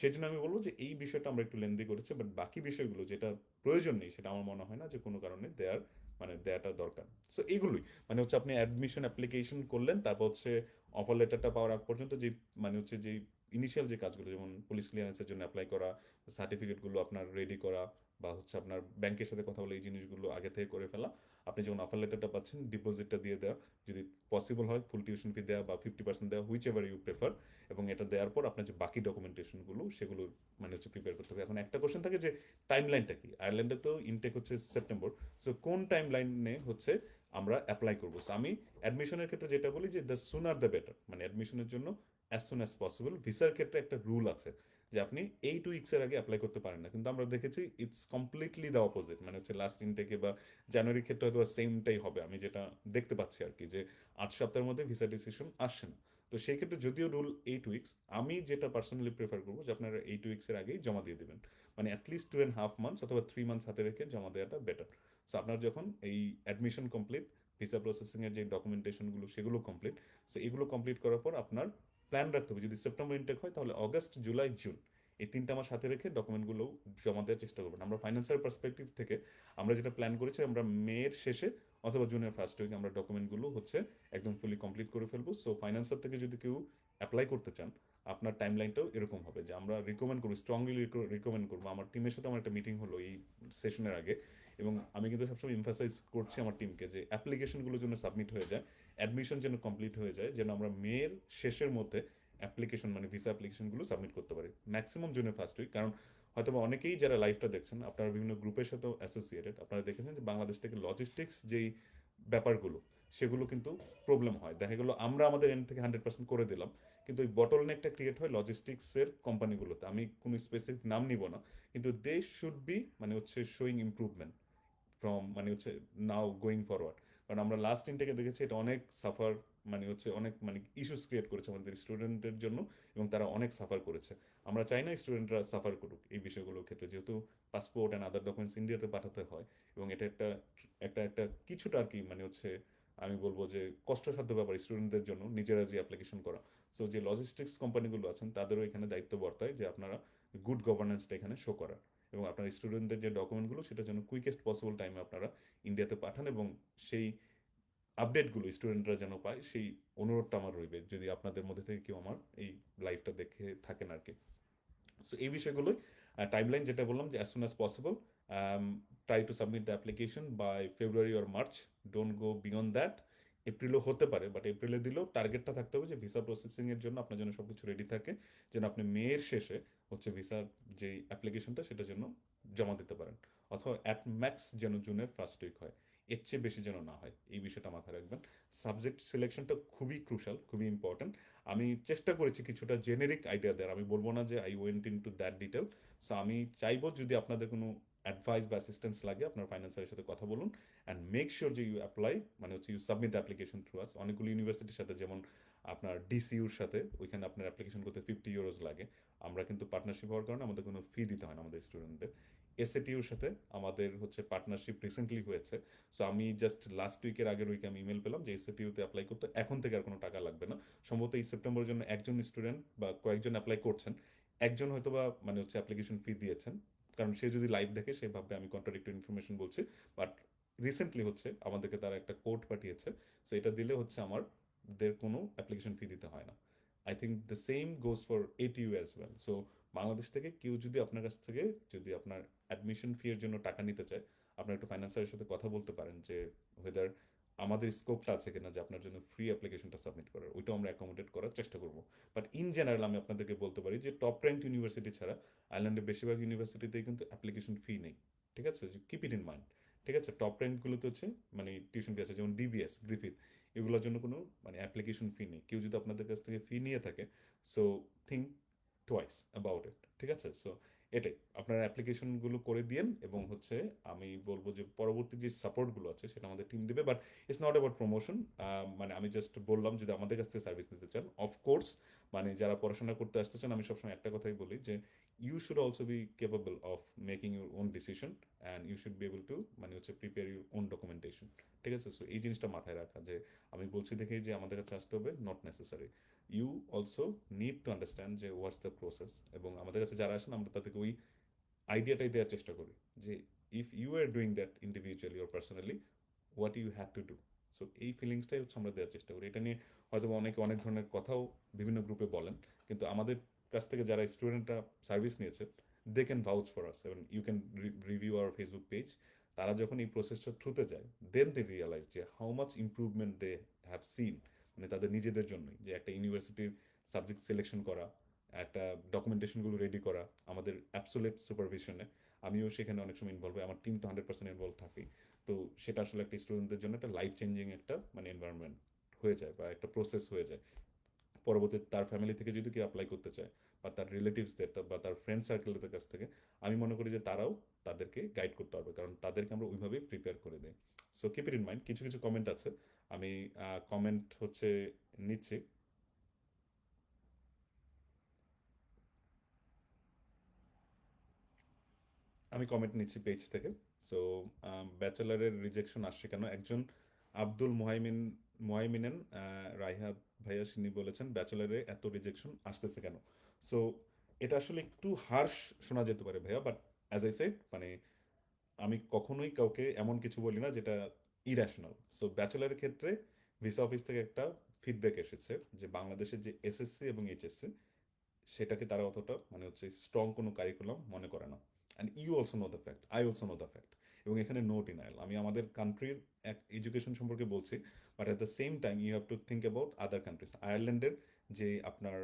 সেই জন্য আমি বলবো যে এই বিষয়টা আমরা একটু লেন্দি করেছি, বাট বাকি বিষয়গুলো যেটা প্রয়োজন নেই সেটা আমার মনে হয় না যে কোনো কারণে দেয়াটা দরকার। সো এইগুলোই, মানে হচ্ছে আপনি অ্যাডমিশন অ্যাপ্লিকেশন করলেন, তারপর হচ্ছে অফার লেটারটা পাওয়ার আগ পর্যন্ত যে মানে হচ্ছে যে ইনিশিয়াল যে কাজগুলো, যেমন পুলিশ ক্লিয়ারেন্সের জন্য অ্যাপ্লাই করা, সার্টিফিকেটগুলো আপনার রেডি করা, বা হচ্ছে আপনার ব্যাংকের সাথে কথা বলে এই জিনিসগুলো আগে থেকে করে ফেলা। আপনি যখন অফার লেটারটা পাচ্ছেন ডিপোজিটটা দিয়ে দেওয়া, যদি পসিবল হয় ফুল টিউশন ফি দেওয়া বা 50% দেওয়া, হুইচ এভার ইউ প্রেফার। এবং এটা দেওয়ার পর আপনার যে বাকি ডকুমেন্টেশনগুলো সেগুলো মানে হচ্ছে প্রিপেয়ার করতে হবে। এখন একটা কোশ্চেন থাকে যে টাইম লাইনটা কি, আয়ারল্যান্ডে তো ইনটেক হচ্ছে সেপ্টেম্বর, সো কোন টাইম লাইনে হচ্ছে আমরা অ্যাপ্লাই করবো। সো আমি অ্যাডমিশনের ক্ষেত্রে যেটা বলি যে দ্য সুনার দ্য বেটার, মানে অ্যাডমিশনের জন্য অ্যাজ সুন অ্যাজ পসিবল। ভিসার ক্ষেত্রে একটা রুল আছে যে আপনি 8 উইক্সের আগে অ্যাপ্লাই করতে পারেন না, কিন্তু আমরা দেখেছি ইটস কমপ্লিটলি দ্য অপোজিট, মানে হচ্ছে লাস্ট ইনটেকে বা জানুয়ারির ক্ষেত্রে হয়তো সেমটাই হবে, আমি যেটা দেখতে পাচ্ছি আর কি, যে 8 সপ্তাহের মধ্যে ভিসা ডিসিশন আসছে না। তো সেই ক্ষেত্রে যদিও রুল 8 উইক্স, আমি যেটা পার্সোনালি প্রেফার করবো যে আপনারা 8 উইক্সের আগেই জমা দিয়ে দেবেন, মানে অ্যাটলিস্ট 2.5 মান্থস অথবা 3 মান্থস হাতে রেখে জমা দেওয়াটা বেটার। সো আপনার যখন এই অ্যাডমিশন কমপ্লিট, ভিসা প্রসেসিংয়ের যে ডকুমেন্টেশনগুলো সেগুলো কমপ্লিট, সো এগুলো কমপ্লিট করার পর আপনার প্ল্যান রাখতে হবে, যদি সেপ্টেম্বর ইনটেক হয় তাহলে অগস্ট জুলাই জুন এই 3টা মাস হাতে রেখে ডকুমেন্টগুলো জমা দেওয়ার চেষ্টা করবেন। আমরা ফাইন্যান্সিয়াল পার্সপেক্টিভ থেকে আমরা যেটা প্ল্যান করেছি, আমরা মের শেষে অথবা জুনের ফার্স্ট উইকে আমরা ডকুমেন্টগুলো হচ্ছে একদম ফুলি কমপ্লিট করে ফেলবো। সো ফাইন্যান্সার থেকে যদি কেউ অ্যাপ্লাই করতে চান, আপনার টাইম লাইনটাও এরকম হবে যে আমরা রিকমেন্ড করবো, স্ট্রংলি রিকমেন্ড করবো। আমার টিমের সাথে আমার একটা মিটিং হলো এই সেশনের আগে, এবং আমি কিন্তু সবসময় এমফাসাইজ করছি আমার টিমকে যে অ্যাপ্লিকেশনগুলো যেন সাবমিট হয়ে যায়, অ্যাডমিশন যেন কমপ্লিট হয়ে যায়, যেন আমরা মের শেষের মধ্যে অ্যাপ্লিকেশন মানে ভিসা অ্যাপ্লিকেশনগুলো সাবমিট করতে পারি, ম্যাক্সিমাম জুনের ফার্স্ট উইক। কারণ হয়তো অনেকেই যারা লাইভটা দেখছেন আপনারা বিভিন্ন গ্রুপের সাথেও অ্যাসোসিয়েটেড, আপনারা দেখেছেন যে বাংলাদেশ থেকে লজিস্টিক্স যেই ব্যাপারগুলো সেগুলো কিন্তু প্রবলেম হয়। দেখা গেলো আমরা আমাদের এন্ড থেকে 100% করে দিলাম, কিন্তু ওই বটল নেকটা ক্রিয়েট হয় লজিস্টিক্সের কোম্পানিগুলোতে। আমি কোনো স্পেসিফিক নাম নিব না, কিন্তু দে শুড বি মানে হচ্ছে শোয়িং ইমপ্রুভমেন্ট ফ্রম মানে হচ্ছে নাও গোয়িং ফরওয়ার্ড। কারণ আমরা লাস্ট ইনটেকে দেখেছি এটা অনেক সাফার, মানে হচ্ছে অনেক মানে ইস্যুস ক্রিয়েট করেছে আমাদের স্টুডেন্টদের জন্য, এবং তারা অনেক সাফার করেছে। আমরা চাই না স্টুডেন্টরা সাফার করুক এই বিষয়গুলোর ক্ষেত্রে, যেহেতু পাসপোর্ট অ্যান্ড আদার ডকুমেন্টস ইন্ডিয়াতে পাঠাতে হয়, এবং এটা একটা একটা একটা কিছুটা আর কি মানে হচ্ছে আমি বলবো যে কষ্টসাধ্য ব্যাপার স্টুডেন্টদের জন্য নিজেরা যে অ্যাপ্লিকেশন করা। সো যে লজিস্টিক্স কোম্পানিগুলো আছেন তাদেরও এখানে দায়িত্ব বর্তায় যে আপনারা গুড গভর্নেন্সটা এখানে শো করা, এবং আপনার স্টুডেন্টদের যে ডকুমেন্টগুলো সেটা যেন কুইকেস্ট পসিবল টাইমে আপনারা ইন্ডিয়াতে পাঠান, এবং সেই আপডেটগুলো স্টুডেন্টরা যেন পায় সেই অনুরোধটা আমার রইবে, যদি আপনাদের মধ্যে থেকে কেউ আমার এই লাইভটা দেখে থাকেন আর কি। সো এই বিষয়গুলোই টাইমলাইন যেটা বললাম যে as soon as possible, try to submit the application by February or March, don't go beyond that. এপ্রিলও হতে পারে, বাট এপ্রিলে দিলেও টার্গেটটা থাকতে হবে যে ভিসা প্রসেসিংয়ের জন্য আপনার জন্য সব কিছু রেডি থাকে, যেন আপনি মেয়ের শেষে হচ্ছে ভিসার যে অ্যাপ্লিকেশনটা সেটার জন্য জমা দিতে পারেন, অথবা অ্যাট ম্যাক্স যেন জুনের ফার্স্ট উইক হয়, এর চেয়ে বেশি যেন না হয়, এই বিষয়টা মাথায় রাখবেন। সাবজেক্ট সিলেকশনটা খুবই ক্রুশাল, খুবই ইম্পর্ট্যান্ট। আমি চেষ্টা করেছি কিছুটা জেনেরিক আইডিয়া দেওয়ার, আমি বলবো না যে I went into that detail. So আমি চাইবো যদি আপনাদের কোনো অ্যাডভাইস বা অ্যাসিস্ট্যান্স লাগে আপনার ফাইন্যান্সারের সাথে কথা বলুন, অ্যান্ড মেক শিওর যে ইউ অ্যাপ্লাই, মানে হচ্ছে you submit the application through us. অনেকগুলো ইউনিভার্সিটির সাথে, যেমন আপনার ডিসিউর সাথে, ওইখানে আপনার অ্যাপ্লিকেশন করতে 50 ইউরোজ লাগে। আমরা কিন্তু পার্টনারশিপ হওয়ার কারণে আমাদের কোনো ফি দিতে হয় না আমাদের স্টুডেন্টদের। এসএটিউর সাথে আমাদের হচ্ছে পার্টনারশিপ রিসেন্টলি হয়েছে। সো আমি জাস্ট লাস্ট উইকের আগের উইকে আমি ইমেল পেলাম যে এসএটিউতে অ্যাপ্লাই করতে এখন থেকে আর কোনো টাকা লাগবে না। সম্ভবত এই সেপ্টেম্বরের জন্য একজন স্টুডেন্ট বা কয়েকজন অ্যাপ্লাই করছেন, একজন হয়তো বা মানে হচ্ছে অ্যাপ্লিকেশন ফি দিয়েছেন, কারণ সে যদি লাইভ দেখে সে ভাববে আমি কন্ট্রাডিক্টরি ইনফরমেশন বলছি। বাট রিসেন্টলি হচ্ছে আমাদেরকে তারা একটা কোড পাঠিয়েছে, সো এটা দিলে হচ্ছে আমাদের কোনো অ্যাপ্লিকেশন ফি দিতে হয় না। I think the same goes for ATU as well. So Bangladesh থেকে কেউ যদি আপনার কাছ থেকে যদি আপনার অ্যাডমিশন ফি এর জন্য টাকা নিতে চায়, আপনার একটু ফাইন্যান্সারের সাথে কথা বলতে পারেন যে ওয়েদার আমাদের স্কোপটা আছে কিনা যে আপনার জন্য ফ্রি অ্যাপ্লিকেশনটা সাবমিট করার, ওইটাও আমরা অ্যাকোমোডেট করার চেষ্টা করব। বাট ইন জেনারেল আমি আপনাদেরকে বলতে পারি যে টপ র্যাঙ্ক ইউনিভার্সিটি ছাড়া আয়ারল্যান্ডের বেশিরভাগ ইউনিভার্সিটিতেই কিন্তু অ্যাপ্লিকেশন ফি নেই। ঠিক আছে, কিপ ইট ইন মাইন্ড। ঠিক আছে, টপ র্যাঙ্কগুলোতে হচ্ছে মানে টিউশন ফি আছে, যেমন ডিবিএস, গ্রিফিথ, এগুলোর জন্য কোনো মানে অ্যাপ্লিকেশন ফি নেই। কেউ যদি আপনাদের কাছ থেকে ফি নিয়ে থাকে, so think twice about it. ঠিক আছে, সো এটাই, আপনার অ্যাপ্লিকেশনগুলো করে দিয়েন, এবং হচ্ছে আমি বলবো যে পরবর্তী যে সাপোর্টগুলো আছে সেটা আমাদের টিম দেবে। But it's not about promotion. মানে আমি জাস্ট বললাম যদি আমাদের কাছ থেকে সার্ভিস নিতে চান, অফকোর্স মানে যারা পড়াশোনা করতে আসতে চান, আমি সবসময় একটা কথাই বলি যে you should also be capable of making your own decision, and you should be able to মানে হচ্ছে প্রিপেয়ার ইউর ওন ডকুমেন্টেশন। ঠিক আছে, সো এই জিনিসটা মাথায় রাখা যে আমি বলছি দেখেই যে আমাদের কাছে আসতে হবে, not necessary. You also need to understand যে হোয়াটস দ্য প্রসেস, এবং আমাদের কাছে যারা আসেন আমরা তাদেরকে ওই আইডিয়াটাই দেওয়ার চেষ্টা করি যে if you are doing that individually or personally, what you have to do. So এই ফিলিংসটাই হচ্ছে আমরা দেওয়ার চেষ্টা করি। এটা নিয়ে হয়তো অনেকে অনেক ধরনের কথাও বিভিন্ন গ্রুপে বলেন, কিন্তু আমাদের কাছ থেকে যারা স্টুডেন্টরা সার্ভিস নিয়েছে, দে ক্যান ভাউচ ফর আস, এবং you can review our Facebook page. তারা যখন এই প্রসেসটা থ্রুতে যায়, দেন দে রিয়ালাইজ যে how much improvement they have seen, মানে তাদের নিজেদের জন্যই, যে একটা ইউনিভার্সিটির সাবজেক্ট সিলেকশন করা, একটা ডকুমেন্টেশনগুলো রেডি করা আমাদের অ্যাবসোলেট সুপারভিশনে। আমিও সেখানে অনেক সময় ইনভলভ হই, আমার টিম তো 100% ইনভলভ থাকেই। তো সেটা আসলে একটা স্টুডেন্টদের জন্য একটা লাইফ চেঞ্জিং একটা মানে এনভায়রনমেন্ট হয়ে যায়, বা একটা প্রসেস হয়ে যায়। পরবর্তীতে তার ফ্যামিলি থেকে যদি কেউ অ্যাপ্লাই করতে চায়, বা তার রিলেটিভসদের বা তার ফ্রেন্ড সার্কেলদের কাছ থেকে, আমি মনে করি যে তারাও তাদেরকে গাইড করতে পারবে, কারণ তাদেরকে আমরা ওইভাবেই প্রিপেয়ার করে দিই। So keep it in mind. কিছু কিছু কমেন্ট আছে, আমি কমেন্ট হচ্ছে নিচ্ছি। আমি কমেন্ট নিচ্ছি পেজ থেকে। সো ব্যাচেলারের রিজেকশন আসছে কেন, একজন আব্দুল মোহাইমিনেন রাইহাত ভাইয়া তিনি বলেছেন ব্যাচেলারে এত রিজেকশন আসতেছে কেন। সো এটা আসলে একটু হার্শ শোনা যেতে পারে ভাইয়া, বাট অ্যাজ আই সেড মানে আমি কখনোই কাউকে এমন কিছু বলি না যেটা ইরাশনাল। সো ব্যাচেলারের ক্ষেত্রে ভিসা অফিস থেকে একটা ফিডব্যাক এসেছে যে বাংলাদেশের যে এসএসসি এবং এইচএসসি, সেটাকে তারা অতটা মানে হচ্ছে স্ট্রং কোনো কারিকুলাম মনে করে না। And you also know the fact, I also know the fact. এবং এখানে নো ডিনায়াল, আমি আমাদের কান্ট্রির এক এডুকেশন সম্পর্কে বলছি, but at the same time you have to think about other countries. আয়ারল্যান্ডের যে আপনার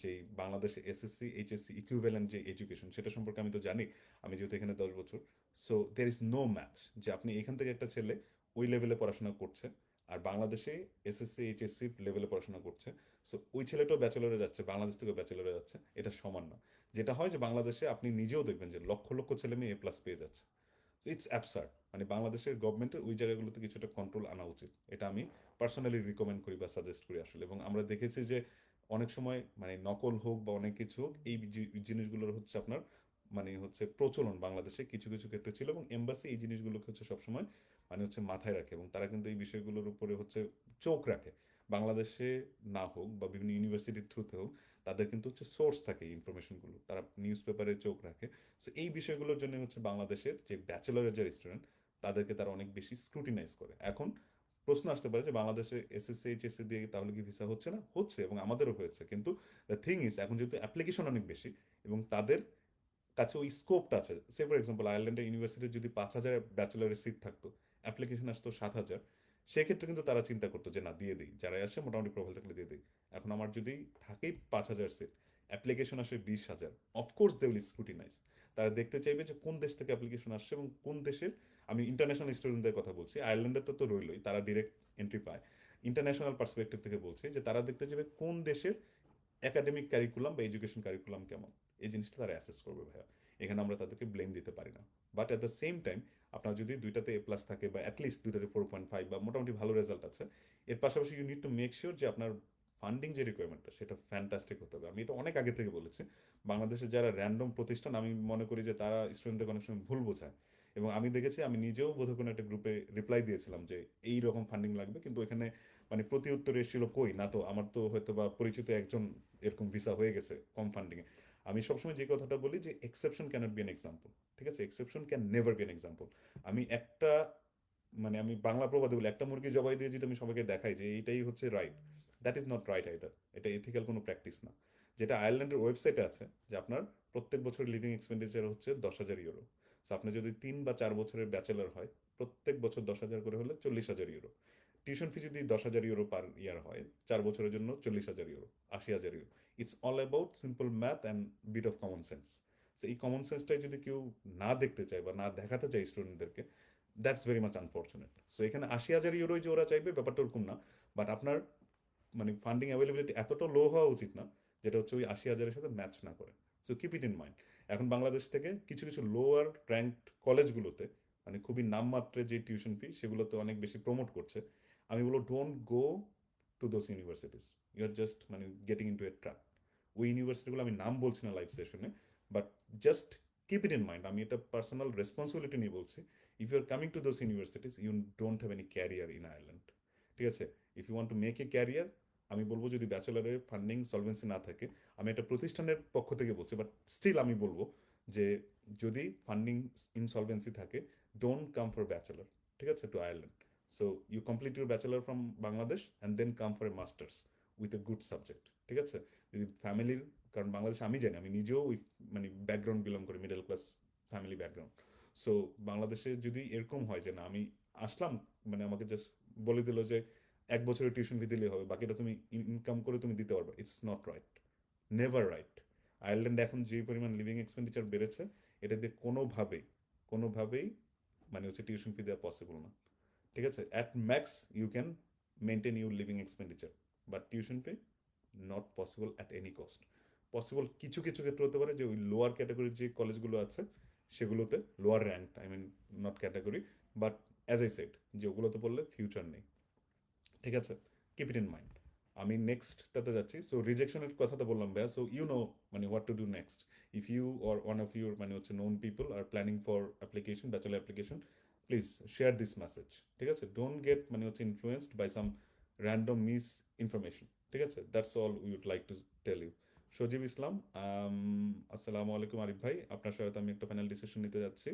যে বাংলাদেশে এসএসসি এইচএসসি ইকুইভ্যালেন্ট যে এডুকেশন, সেটা সম্পর্কে আমি তো জানি, আমি যেহেতু এখানে 10 বছর। So there is no match যে আপনি এখান থেকে একটা ছেলে ওই লেভেলে পড়াশোনা করছে, আর বাংলাদেশে এসএসসি এইচএসসি লেভেলে পড়াশোনা করছে, সো ওই ছেলেটাও ব্যাচেলরে যাচ্ছে, বাংলাদেশ থেকেও ব্যাচেলরে যাচ্ছে, এটা সমান না। যেটা হয় যে বাংলাদেশে আপনি নিজেও দেখবেন যে লক্ষ লক্ষ ছেলে মেয়ে এ প্লাস পেয়ে যাচ্ছে। It's absurd. মানে বাংলাদেশের গভর্নমেন্টের ওই জায়গাগুলোতে কিছুটা কন্ট্রোল আনা উচিত, এটা আমি পার্সোনালি রিকমেন্ড করি বা সাজেস্ট করি আসলে। এবং আমরা দেখেছি যে অনেক সময় মানে নকল হোক বা অনেক কিছু হোক, এই জিনিসগুলোর হচ্ছে আপনার মানে হচ্ছে প্রচলন বাংলাদেশে কিছু কিছু ক্ষেত্রে ছিল, এবং এমবাসি এই জিনিসগুলোকে হচ্ছে সবসময় মানে হচ্ছে মাথায় রাখে, এবং তারা কিন্তু এই বিষয়গুলোর উপরে হচ্ছে চোখ রাখে। বাংলাদেশে না হোক বা বিভিন্ন ইউনিভার্সিটির থ্রুতে হোক, তাদের কিন্তু হচ্ছে সোর্স থাকে ইনফরমেশনগুলো, তারা নিউজ পেপারে চোখ রাখে। সো এই বিষয়গুলোর জন্য হচ্ছে বাংলাদেশের যে ব্যাচেলরের যে স্টুডেন্ট, তাদেরকে তারা অনেক বেশি স্ক্রুটিনাইজ করে। এখন প্রশ্ন আসতে পারে যে বাংলাদেশে এসএসসি এইচএসসি দিয়ে তাহলে কি ভিসা হচ্ছে না? হচ্ছে, এবং আমাদেরও হয়েছে, কিন্তু দ্য থিং ইজ এখন যেহেতু অ্যাপ্লিকেশন অনেক বেশি এবং তাদের কাছে ওই স্কোপটা আছে। সে ফর এক্সাম্পল আয়ারল্যান্ডের ইউনিভার্সিটির যদি 5,000 ব্যাচেলরের সিট থাকতো, অ্যাপ্লিকেশন আসতো 7,000, সেক্ষেত্রে কিন্তু তারা চিন্তা করতো যে না, দিয়ে দিই, যারাই আসে মোটামুটি প্রোফাইল থাকলে দিয়ে দিই। এখন আমার যদি থাকেই 5,000 সিট, অ্যাপ্লিকেশন আসে 20,000, অফকোর্স দে উইল স্ক্রুটিনাইজ। তারা দেখতে চাইবে যে কোন দেশ থেকে অ্যাপ্লিকেশন আসছে এবং কোন দেশের। আমি ইন্টারন্যাশনাল স্টুডেন্টদের কথা বলছি, আয়ারল্যান্ডের তো রইলই, তারা ডিরেক্ট এন্ট্রি পায়। ইন্টারন্যাশনাল পার্সপেক্টিভ থেকে বলছি যে তারা দেখতে চাইবে কোন দেশের একাডেমিক কারিকুলাম বা এডুকেশন কারিকুলাম কেমন, এই জিনিসটা তারা অ্যাসেস করবে ভাইয়া। এখানে আমরা তাদেরকে ব্লেম দিতে পারি না। But at the same time আপনার যদি দুইটাতে A+ থাকে বা অ্যাটলিস্ট দুইটাতে 4.5 বা মোটামুটি ভালো রেজাল্ট আছে, এর পাশাপাশি you need to make sure যে আপনার ফান্ডিং যে রিকোয়ারমেন্টটা সেটা ফ্যান্টাস্টিক হতে হবে। আমি এটা অনেক আগে থেকে বলেছি। বাংলাদেশের যারা র্যান্ডম প্রতিষ্ঠান, আমি মনে করি যে তারা স্টুডেন্টদের অনেক সময় ভুল বোঝায়। এবং আমি দেখেছি, আমি নিজেও বোধহয় কোনো একটা গ্রুপে রিপ্লাই দিয়েছিলাম যে এই রকম ফান্ডিং লাগবে, কিন্তু এখানে মানে প্রতি উত্তর এসেছিল কই না, তো আমার তো হয়তো বা পরিচিত একজন এরকম ভিসা হয়ে গেছে কম ফান্ডিংয়ে। আমি সবসময় যে কথাটা বলি যে exception cannot be an example. ঠিক আছে, exception can never be an example. আমি একটা মানে আমি বাংলা প্রবাদে বলি, একটা মুরগি জবাই দিয়ে যদি আমি সবাইকে দেখাই যে এইটাই হচ্ছে right, that is not right either. এটা এথিক্যাল কোনো প্র্যাকটিস না। যেটা আয়ারল্যান্ডের ওয়েবসাইটে আছে যে আপনার প্রত্যেক বছর লিভিং এক্সপেন্ডিচার হচ্ছে 10,000 ইউরো। সো আপনি যদি 3 বা 4 বছরের ব্যাচেলর হয়, প্রত্যেক বছর 10,000 করে হলে 40,000 ইউরো। টিউশন ফি যদি 10,000 ইউরো পার ইয়ার হয়, 4 বছরের জন্য 40,000 euro, 80,000 euro. It's all about simple math and bit of common sense. So এই কমন সেন্সটাই যদি কেউ না দেখতে চায় বা না দেখাতে চায় স্টুডেন্টদেরকে, that's very much unfortunate. So এখানে 80,000 ইউরোই যে ওরা চাইবে ব্যাপারটা ওরকম না। বাট আপনার মানে ফান্ডিং অ্যাভেলেবিলিটি এতটা লো হওয়া উচিত না যেটা হচ্ছে ওই 80,000-এর সাথে ম্যাচ না করে। So keep it in mind. এখন বাংলাদেশ থেকে কিছু কিছু লোয়ার র্যাঙ্কড কলেজগুলোতে মানে খুবই নামমাত্রে যে টিউশন ফি সেগুলোতে অনেক বেশি প্রমোট করছে। আমি বলবো don't go to those universities. You are just মানে getting into a trap. ওই ইউনিভার্সিটিগুলো আমি নাম বলছি না লাইভ সেশনে, but just keep it in mind. আমি এটা পার্সোনাল রেসপন্সিবিলিটি নিয়ে বলছি। If you are coming to those universities, you don't have any career in Ireland. ঠিক আছে, if you want to make a career, আমি বলবো যদি ব্যাচেলারের ফান্ডিং সলভেন্সি না থাকে, আমি একটা প্রতিষ্ঠানের পক্ষ থেকে বলছি, বাট স্টিল আমি বলবো যে যদি ফান্ডিং ইনসলভেন্সি থাকে, ডোন্ট কাম ফর ব্যাচেলার। ঠিক আছে, to Ireland. So you complete your bachelor from Bangladesh and then come for a masters with a good subject. ঠিক আছে, যদি ফ্যামিলির, কারণ বাংলাদেশে আমি জানি, আমি নিজেও ওই মানে ব্যাকগ্রাউন্ড বিলং করি, middle class family background. So বাংলাদেশে যদি এরকম হয় যে না, আমি আসলাম মানে আমাকে জাস্ট বলে দিল যে 1 বছরের টিউশন ফি দিলেই হবে, বাকিটা তুমি ইনকাম করে তুমি দিতে পারবে, it's not right, never right. আয়ারল্যান্ডে এখন যে পরিমাণ লিভিং এক্সপেন্ডিচার বেড়েছে, এটা দিয়ে কোনোভাবেই কোনোভাবেই মানে হচ্ছে টিউশন ফি দেওয়া পসিবল না। ঠিক আছে, at max you can maintain your living expenditure, but tuition fee not possible at any cost. Possible কিছু কিছু ক্ষেত্রে হতে পারে যে ওই লোয়ার ক্যাটাগরির যে কলেজগুলো আছে সেগুলোতে, lower rank I mean, not category, but as I said যে ওগুলোতে পড়লে ফিউচার নেই। ঠিক আছে, কিপ ইট ইন মাইন্ড। আমি নেক্সটটাতে যাচ্ছি। সো রিজেকশনের কথা তো বললাম ভাইয়া। সো ইউ নো মানে what to do next. If you or one of your মানে হচ্ছে known people are planning for application, bachelor application, please share this message. ঠিক আছে, ডোন্ট গেট মানে হচ্ছে influenced by some random miss information. ঠিক আছে, that's all we would like to tell you. Sajib Islam, আসসালামু আলাইকুম আরিফ ভাই, আপনার সাথে আমি একটা ফাইনাল ডিসিশন নিতে যাচ্ছি।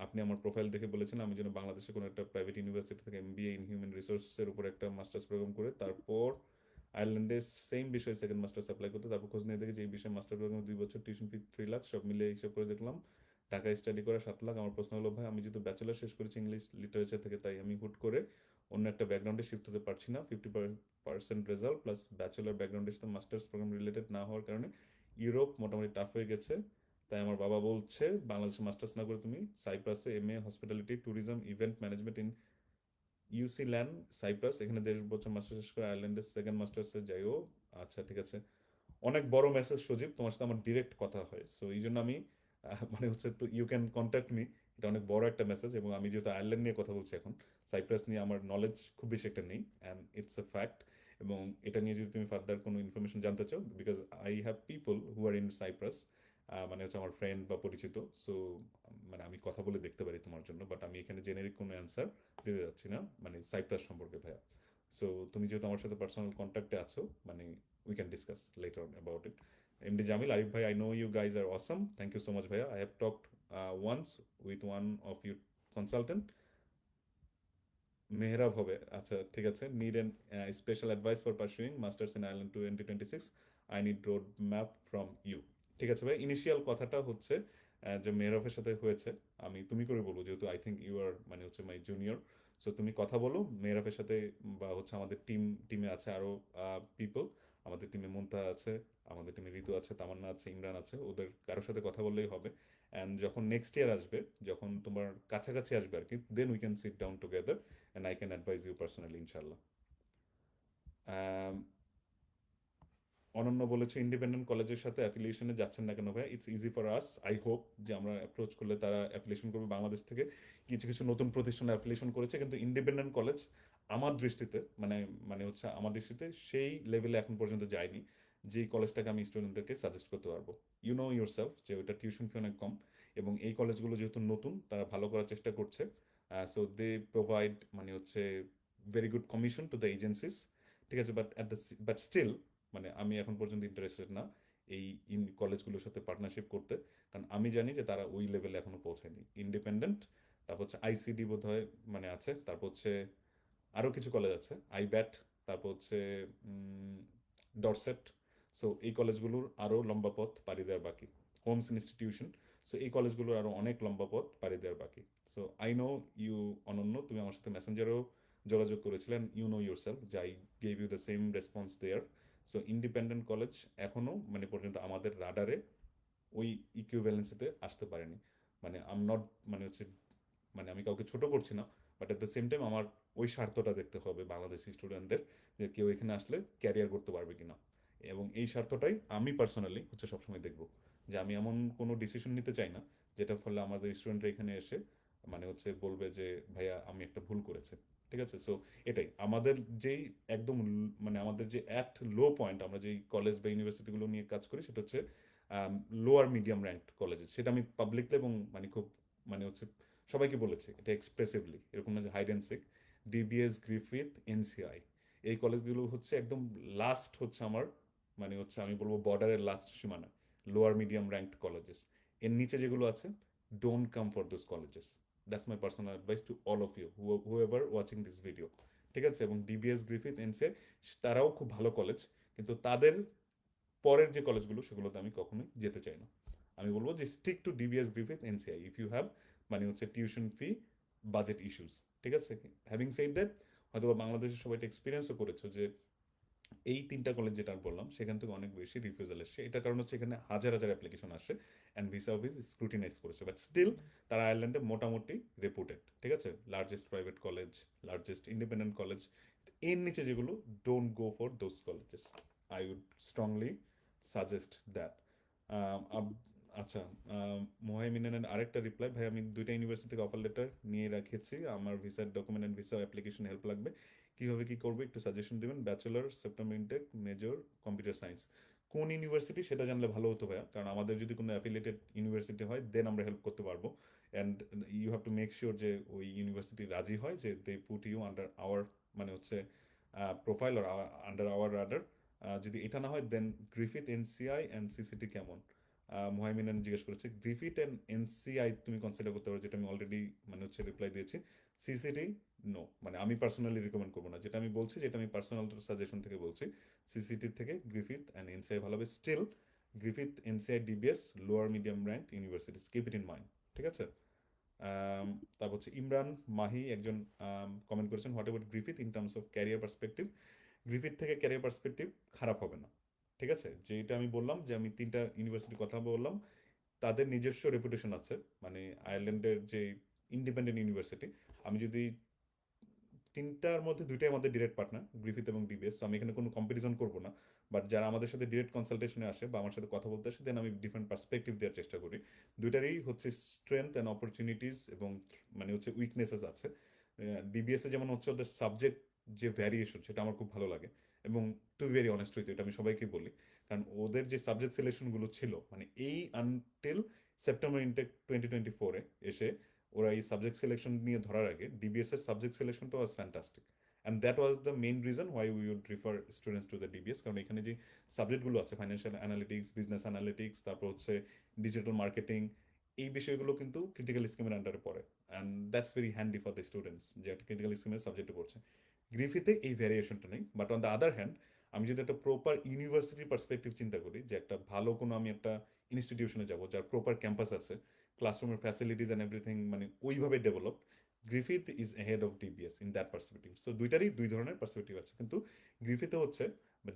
আপনি আমার প্রোফাইল দেখে বলেছেন আমি যেন বাংলাদেশে কোনো একটা প্রাইভেট ইউনিভার্সিটি থেকে এমবিএ ইন হিউম্যান রিসোর্সের উপর একটা মাস্টার্স প্রোগ্রাম করে তারপর আয়ারল্যান্ডে সেম বিষয়ে সেকেন্ড মাস্টার্স অ্যাপ্লাই করতে। তারপর খোঁজ নিয়ে দেখি যে এই বিষয়ে মাস্টার প্রোগ্রামে 2 বছর টিউশন ফি 3 লাখ, সব মিলে হিসাব করে দেখলাম ঢাকায় স্টাডি করা 7 লাখ। আমার প্রশ্ন হলো ভাই, আমি যেহেতু ব্যাচেলার শেষ করেছি ইংলিশ লিটারেচার থেকে, তাই আমি হুট করে অন্য একটা ব্যাকগ্রাউন্ডে শিফট হতে পারছি না। 50% রেজাল্ট প্লাস ব্যাচেলার ব্যাকগ্রাউন্ডের সাথে মাস্টার্স প্রোগ্রাম রিলেটেড না হওয়ার কারণে ইউরোপ মোটামুটি টাফ হয়ে গেছে। তাই আমার বাবা বলছে বাংলাদেশে মাস্টার্স না করে তুমি সাইপ্রাসে MA hospitality tourism event management in UCLan Cyprus, এখানে 1.5 বছর মাস্টার শেষ করে আয়ারল্যান্ডের সেকেন্ড মাস্টার্সে যাইও। আচ্ছা ঠিক আছে, অনেক বড় মেসেজ সজীব, তোমার সাথে আমার ডিরেক্ট কথা হয়, সো এই জন্য আমি মানে হচ্ছে তো ইউ ক্যান কন্ট্যাক্ট মি এটা অনেক বড় একটা মেসেজ, এবং আমি যেহেতু আয়ারল্যান্ড নিয়ে কথা বলছি এখন, সাইপ্রাস নিয়ে আমার নলেজ খুব বেশি একটা নেই, অ্যান্ড ইটস এ ফ্যাক্ট। এবং এটা নিয়ে যদি তুমি ফার্দার কোনো ইনফরমেশন জানতে চাও, because I have people who are in Cyprus, মানে হচ্ছে আমার ফ্রেন্ড বা পরিচিত, সো মানে আমি কথা বলে দেখতে পারি তোমার জন্য, বাট আমি এখানে জেনেরিক কোনো অ্যান্সার দিতে যাচ্ছি না মানে সাইপ্রাস সম্পর্কে ভাইয়া। সো তুমি যেহেতু আমার সাথে পার্সোনাল কন্ট্যাক্টে আছো, মানে we can discuss later on about it. MD Jamil, Arif ভাই, I know you guys are awesome, thank you so much ভাইয়া। I have talked once with one of you consultant, Mehrab হবে, আচ্ছা ঠিক আছে। Need an special advice for pursuing masters in Ireland 2026, I need road map from you. ঠিক আছে ভাই, ইনিশিয়াল কথাটা হচ্ছে যে মেহরাবের সাথে হয়েছে, আমি তুমি করে বলবো যেহেতু আই থিঙ্ক ইউ আর মানে হচ্ছে মাই জুনিয়র। সো তুমি কথা বলো মেহরাবের সাথে, বা হচ্ছে আমাদের টিমে আছে আরও পিপল, আমাদের টিমে মুনতা আছে, আমাদের টিমে ঋতু আছে, তামান্না আছে, ইমরান আছে, ওদের কারোর সাথে কথা বললেই হবে। অ্যান্ড যখন নেক্সট ইয়ার আসবে, যখন তোমার কাছাকাছি আসবে আর কি, then we can sit down together and I can advise you personally, ইনশাল্লাহ। অনন্য বলেছে ইন্ডিপেন্ডেন্ট কলেজের সাথে অ্যাফিলিয়েশনে যাচ্ছেন না কেন ভাই? It's easy for us, I hope যে আমরা অ্যাপ্রোচ করলে তারা অ্যাফিলিয়েশন করবে। বাংলাদেশ থেকে কিছু কিছু নতুন প্রতিষ্ঠানে অ্যাফিলিয়েশন করেছে, কিন্তু ইন্ডিপেন্ডেন্ট কলেজ আমার দৃষ্টিতে মানে মানে হচ্ছে আমার দৃষ্টিতে সেই লেভেলে এখন পর্যন্ত যায়নি যেই কলেজটাকে আমি স্টুডেন্টদেরকে সাজেস্ট করতে পারবো। ইউ নো ইউর সেলফ যে ওইটা টিউশন ফি অনেক কম, এবং এই কলেজগুলো যেহেতু নতুন তারা ভালো করার চেষ্টা করছে। সো দে প্রোভাইড মানে হচ্ছে very good commission to the agencies. ঠিক আছে, বাট স্টিল মানে আমি এখন পর্যন্ত ইন্টারেস্টেড না এই কলেজগুলোর সাথে পার্টনারশিপ করতে, কারণ আমি জানি যে তারা ওই লেভেলে এখনো পৌঁছায়নি। ইন্ডিপেন্ডেন্ট, তারপর হচ্ছে আইসিডি বোধ হয় মানে আছে, তারপর হচ্ছে আরও কিছু কলেজ আছে, আইব্যাট, তারপর হচ্ছে ডরসেট। সো এই কলেজগুলোর আরও লম্বা পথ পাড়ি দেওয়ার বাকি। Holmes institution. সো এই কলেজগুলোর আরও অনেক লম্বা পথ পাড়ি দেওয়ার বাকি। সো আই নো ইউ অনন্য, তুমি আমার সাথে মেসেঞ্জারেও যোগাযোগ করেছিলেন, ইউ নো ইউর সেলফ যে I gave you the same response there. So independent college এখনও মানে পর্যন্ত আমাদের রাডারে ওই ইকুইভ্যালেন্সিতে আসতে পারেনি। মানে আম নট মানে হচ্ছে মানে আমি কাউকে ছোট করছি না, but at the same time আমার ওই স্বার্থটা দেখতে হবে বাংলাদেশি স্টুডেন্টদের, যে কেউ এখানে আসলে ক্যারিয়ার করতে পারবে কিনা। এবং এই স্বার্থটাই আমি পার্সোনালি হচ্ছে সবসময় দেখব, যে আমি এমন কোনো ডিসিশন নিতে চাই না যেটার ফলে আমাদের স্টুডেন্টরা এখানে এসে মানে হচ্ছে বলবে যে ভাইয়া আমি একটা ভুল করেছে। ঠিক আছে, সো এটাই আমাদের যেই একদম মানে আমাদের যে অ্যাট লো পয়েন্ট, আমরা যেই কলেজ বা ইউনিভার্সিটিগুলো নিয়ে কাজ করি সেটা হচ্ছে লোয়ার মিডিয়াম র্যাঙ্কড কলেজে। সেটা আমি পাবলিকলি এবং মানে খুব মানে হচ্ছে সবাইকে বলেছি এটা এক্সপ্রেসিভলি, এরকম না যে hide and seek. DBS, Griffith, NCI, এই কলেজগুলো হচ্ছে একদম লাস্ট হচ্ছে আমার মানে হচ্ছে আমি বলবো বর্ডারের লাস্ট সীমানা, লোয়ার মিডিয়াম র্যাঙ্কড কলেজেস। এর নিচে যেগুলো আছে, don't come for those colleges. That's my personal advice to all of you whoever watching this video. ঠিক আছে, এবং ডিবিএস, গ্রিফিথ, এনসিআই তারাও খুব ভালো কলেজ, কিন্তু তাদের পরের যে কলেজগুলো সেগুলোতে আমি কখনোই যেতে চাই না। আমি বলবো যে stick to DBS, Griffith, NCI if you have মানে হচ্ছে টিউশন ফি, বাজেট ইস্যুস। ঠিক আছে, হ্যাভিং সেইড দ্যাট, হয়তো বাংলাদেশের সবাই এটা এক্সপিরিয়েন্সও করেছো যে এই তিনটা কলেজ যেটা বললাম সেখান থেকে অনেক বেশি রিফিউজাল এসছে। এটার কারণ হচ্ছে এখানে হাজার হাজার অ্যাপ্লিকেশন আসে অ্যান্ড ভিসা অফিস স্ক্রুটিনাইজ করেছে, বাট স্টিল তারা আয়ারল্যান্ডে মোটামুটি রেপুটেড। ঠিক আছে, largest private college, largest independent college, এর নিচে যেগুলো, don't go for those colleges, I would strongly suggest that. আচ্ছা, মোহাইমিনের আরেকটা রিপ্লাই, ভাই আমি দুইটা ইউনিভার্সিটি থেকে অফার লেটার নিয়ে রেখেছি, আমার ভিসার document and visa application help লাগবে, কীভাবে কী করবো একটু সাজেশন দেবেন। Bachelor, September intact, major computer science. কোন ইউনিভার্সিটি সেটা জানলে ভালো হতো ভাইয়া, কারণ আমাদের যদি কোনো অ্যাফিলিয়েটেড ইউনিভার্সিটি হয় দেন আমরা হেল্প করতে পারবো। And you have to make sure যে ওই ইউনিভার্সিটি রাজি হয় যে they put you under our মানে হচ্ছে প্রোফাইল আর আন্ডার আওয়ার রাডার। যদি এটা না হয় then Griffith, NCI and CCT কেমন? মোহাইমিনান জিজ্ঞেস করেছে গ্রিফিথ অ্যান্ড এনসিআই তুমি কনসিডার করতে পারো, যেটা আমি অলরেডি মানে হচ্ছে রিপ্লাই দিয়েছি। সিসিটি নো, মানে আমি পার্সোনালি রিকমেন্ড করবো না, যেটা আমি বলছি যেটা আমি পার্সোনাল সাজেশন থেকে বলছি। সিসিটির থেকে গ্রিফিথ অ্যান্ড এনসিআই ভালো হবে still. Griffith, NCI, DBS, lower medium rank universities, keep it in mind. ঠিক আছে। তারপর হচ্ছে ইমরান মাহি একজন কমেন্ট করেছেন, what about Griffith in terms of career perspective? Griffith থেকে ক্যারিয়ার পার্সপেক্টিভ খারাপ হবে না। ঠিক আছে, যেটা আমি বললাম যে আমি তিনটা ইউনিভার্সিটির কথা বললাম, তাদের নিজস্ব রেপুটেশন আছে। মানে আয়ারল্যান্ডের যে ইন্ডিপেন্ডেন্ট ইউনিভার্সিটি, আমি যদি তিনটার মধ্যে দুইটাই আমাদের ডিরেক্ট পার্টনার, গ্রিফিথ এবং ডিবিএস। আমি এখানে কোনো কম্পারিজন করবো না, বাট যারা আমাদের সাথে ডিরেক্ট কনসালটেশনে আসে বা আমার সাথে কথা বলতে আসে, দেন আমি ডিফারেন্ট পার্সপেক্টিভ দেওয়ার চেষ্টা করি। দুইটারই হচ্ছে স্ট্রেংথ অ্যান্ড অপরচুনিটিস এবং মানে হচ্ছে উইকনেসেস আছে। ডিবিএস এ যেমন হচ্ছে ওদের সাবজেক্ট যে ভ্যারিয়েশন, সেটা আমার খুব ভালো লাগে। এবং টু ভেরি অনেস্ট উইথ, এটা আমি সবাইকে বলি, কারণ ওদের যে সাবজেক্ট সিলেকশনগুলো ছিল, মানে এই আনটিল সেপ্টেম্বর ইনটেক 2024-এ এসে ওরা এই সাবজেক্ট সিলেকশন নিয়ে ধরার আগে ডিবিএস এর সাবজেক্ট সিলেকশনটা was fantastic. And that was the main reason why we would refer students to the DBS, কারণ এখানে যে সাবজেক্টগুলো আছে, ফাইন্যান্সিয়াল অ্যানালিটিক্স, বিজনেস অ্যানালিটিক্স, তারপর হচ্ছে ডিজিটাল মার্কেটিং, এই বিষয়গুলো কিন্তু ক্রিটিক্যাল স্কিমের আন্ডারে পড়ে। And that's very handy for the students যে একটা ক্রিটিক্যাল স্কিমের সাবজেক্টে পড়ছে। গ্রিফিতে এই ভ্যারিয়েশনটা নেই, but on the other hand আমি যদি একটা প্রপার ইউনিভার্সিটির পার্সপেক্টিভ চিন্তা করি, যে একটা ভালো কোনো আমি একটা ইনস্টিটিউশনে যাব যার প্রপার ক্যাম্পাস আছে, ক্লাসরুমের ফ্যাসিলিটিস অ্যান্ড এভরিথিং মানে ওইভাবে develop, Griffith is head of DBS in that perspective. So দুইটারই দুই ধরনের পার্সপেক্টিভ আছে, কিন্তু গ্রিফিথে হচ্ছে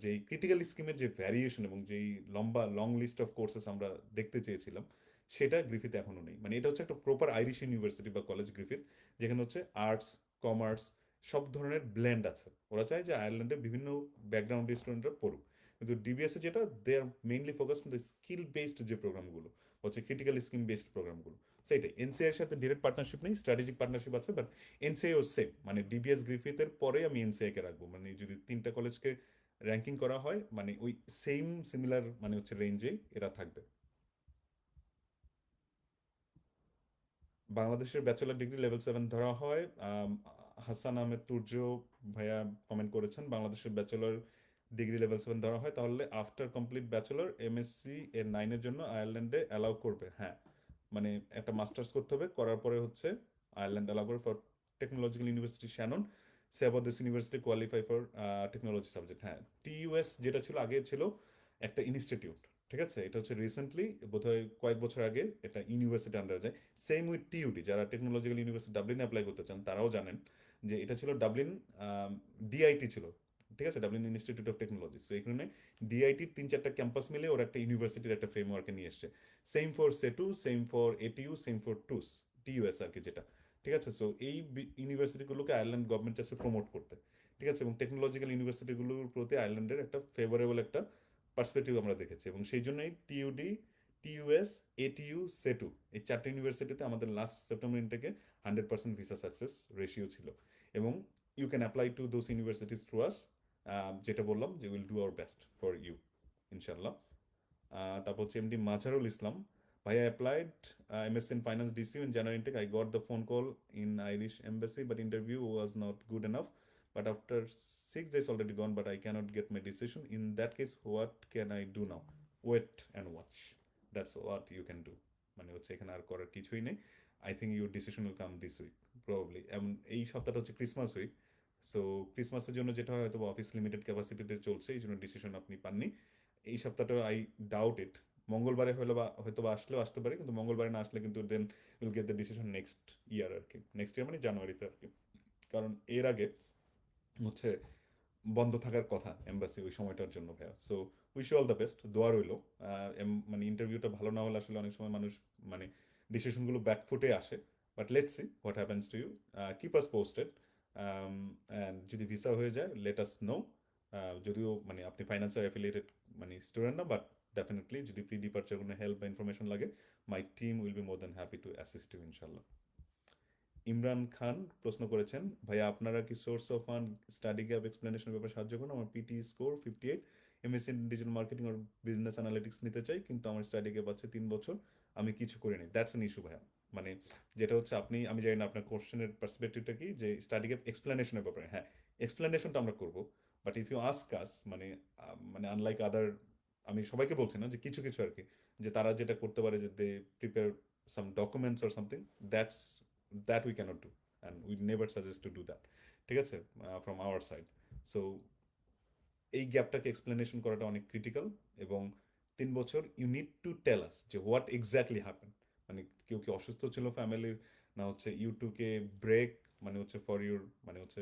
যে ক্রিটিক্যাল স্কিমের যে ভ্যারিয়েশন এবং যেই লম্বা লং লিস্ট অফ কোর্সেস আমরা দেখতে চেয়েছিলাম, সেটা গ্রিফিথে এখনো নেই। মানে এটা হচ্ছে একটা প্রপার আইরিশ ইউনিভার্সিটি বা কলেজ গ্রিফিথ, যেখানে হচ্ছে আর্টস, কমার্স, সব ধরনের ব্লেন্ড আছে। ওরা চায় যে আয়ারল্যান্ডে বিভিন্ন ব্যাকগ্রাউন্ডের স্টুডেন্টরা পড়ুক। কিন্তু ডিবিএস এ যেটা, they are mainly focus on the skill based যে প্রোগ্রামগুলো হচ্ছে, ক্রিটিক্যাল স্কিল বেসড প্রোগ্রামগুলো, সেইটাই। এনসিআই এর সাথে ডিরেক্ট পার্টনারশিপ নেই, স্ট্র্যাটেজিক পার্টনারশিপ আছে, বাট এনসিআই ও সেম। মানে ডিবিএস গ্রিফিথের পরে আমি এনসিআই কে রাখবো, মানে যদি তিনটা কলেজকে র্যাঙ্কিং করা হয়, মানে ওই সেম সিমিলার মানে হচ্ছে রেঞ্জে এরা থাকবে। বাংলাদেশের ব্যাচেলর ডিগ্রি লেভেল 7 ধরা হয়। হাসান আহমেদ তুর্য ভাইয়া কমেন্ট করেছেন, বাংলাদেশের ব্যাচেলর ডিগ্রি লেভেল 7 ধরা হয়, তাহলে আফটার কমপ্লিট ব্যাচেলর এমএসসি এর 9-এর জন্য আয়ারল্যান্ডে অ্যালাউ করবে। হ্যাঁ, মানে একটা মাস্টার্স করতে হবে, করার পরে হচ্ছে আয়ারল্যান্ড অ্যালাউ করে ফর টেকনোলজিক্যাল ইউনিভার্সিটি শ্যানন, সেবাদিস university qualify for technology subject. হ্যাঁ, টিইউএস যেটা ছিল আগে ছিল একটা ইনস্টিটিউট, ঠিক আছে, এটা হচ্ছে রিসেন্টলি বোধহয় কয়েক বছর আগে এটা ইউনিভার্সিটি আন্ডারে যায়। সেম উইথ টিইউডি, যারা টেকনোলজিক্যাল ইউনিভার্সিটি ডাবলিনে অ্যাপ্লাই করতে চান তারাও জানেন যে এটা ছিল ডাবলিন ডিআইটি ছিল, ঠিক আছে, Dublin institute of technology. So এখানে ডিআইটির 3-4টা ক্যাম্পাস মিলে ওরা একটা ইউনিভার্সিটির একটা ফ্রেমওয়ার্কে নিয়ে এসছে। Same for SETU, same for ATU, same for TUS, TUS আর কি যেটা, ঠিক আছে। সো এই ইউনিভার্সিটিগুলোকে আয়ারল্যান্ড গভর্নমেন্ট চাচ্ছে প্রমোট করতে, ঠিক আছে, এবং টেকনোলজিক্যাল ইউনিভার্সিটিগুলোর প্রতি আয়ারল্যান্ডের একটা ফেভারেবল একটা পার্সপেক্টিভ আমরা দেখেছি, এবং সেই জন্যই টিইউডি, টিইউএস, এটিইউ, সেটু, এই 4টে ইউনিভার্সিটিতে আমাদের লাস্ট সেপ্টেম্বর ইনটেকে 100% ভিসা সাকসেস রেশিও ছিল। এবং you can apply to those universities through us, যেটা বললাম যে will do our best for you, ইনশাল্লাহ। তারপর হচ্ছে এমডি মাঝারুল ইসলাম, ভাইয়া applied MSc in finance DCU in January ইনটেক, I got the phone call in Irish embassy but interview was not good enough, but after 6 days already gone, but I cannot get my decision. In that case, what can I do now? Wait and watch. That's what you can do. মানে হচ্ছে এখানে আর করার কিছুই নেই। I think your decision will come this week probably. এমন এই সপ্তাহটা হচ্ছে ক্রিসমাস উইক, সো ক্রিসমাসের জন্য যেটা হয় হয়তো অফিস লিমিটেড ক্যাপাসিটিতে চলছে, এই জন্য ডিসিশন আপনি পাননি এই সপ্তাহটা। আই ডাউট ইট। মঙ্গলবারে হলে বা হয়তো বা আসলেও আসতে পারে, কিন্তু মঙ্গলবারে না আসলে কিন্তু then will get the decision next year আর কি, নেক্সট ইয়ার মানে জানুয়ারিতে আর কি। কারণ এর আগে হচ্ছে বন্ধ থাকার কথা এম্বাসি ওই সময়টার জন্য ভাইয়া। So wish you all the best, দোয়া রইলো। মানে ইন্টারভিউটা ভালো না হলে আসলে অনেক সময় মানুষ মানে ডিসিশনগুলো ব্যাকফুটে আসে, but let's see what happens to you. Keep us posted. And যদি ভিসা হয়ে যায় লেট আস নো। যদিও মানে আপনি ফাইন্যান্সের অ্যাফিলিয়েটেড মানে স্টুডেন্ট না, বাট ডেফিনেটলি যদি প্রি ডিপার্চার কোনো হেল্প বা ইনফরমেশন লাগে, my team will be more than happy to assist you ইনশাল্লাহ। ইমরান খান প্রশ্ন করেছেন, ভাইয়া আপনারা কি source of fund study gap এক্সপ্লেনেশনের ব্যাপারে সাহায্য করুন, আমার PT score 58, MSc digital marketing আর বিজনেস অ্যানালিটিক্স নিতে চাই, কিন্তু আমার স্টাডি গ্যাপ আছে 3 বছর, আমি কিছু করিনি। দ্যাটস এন ইস্যু ভাইয়া। মানে যেটা হচ্ছে আপনি, আমি জানি না আপনার কোশ্চেনের পার্সপেক্টিভটা কি, যে স্টাডি গ্যাপ এক্সপ্লেনেশনের ব্যাপারে, হ্যাঁ এক্সপ্লেনেশনটা আমরা করবো, but if you ask us মানে মানে আনলাইক আদার, আমি সবাইকে বলছি না, যে কিছু কিছু আর কি, যে তারা যেটা করতে পারে যে they prepare some documents or something, that's that we cannot do, and we never suggest to do that, ঠিক আছে, from our side. So এই গ্যাপটাকে এক্সপ্লেনেশন করাটা অনেক ক্রিটিক্যাল। এবং 3 বছর ইউ নিড টু টেল আস যে হোয়াট এক্স্যাক্টলি হ্যাপেন। মানে কেউ কি অসুস্থ ছিল ফ্যামিলির, না হচ্ছে ইউ টুকে ব্রেক, মানে হচ্ছে ফর ইউর মানে হচ্ছে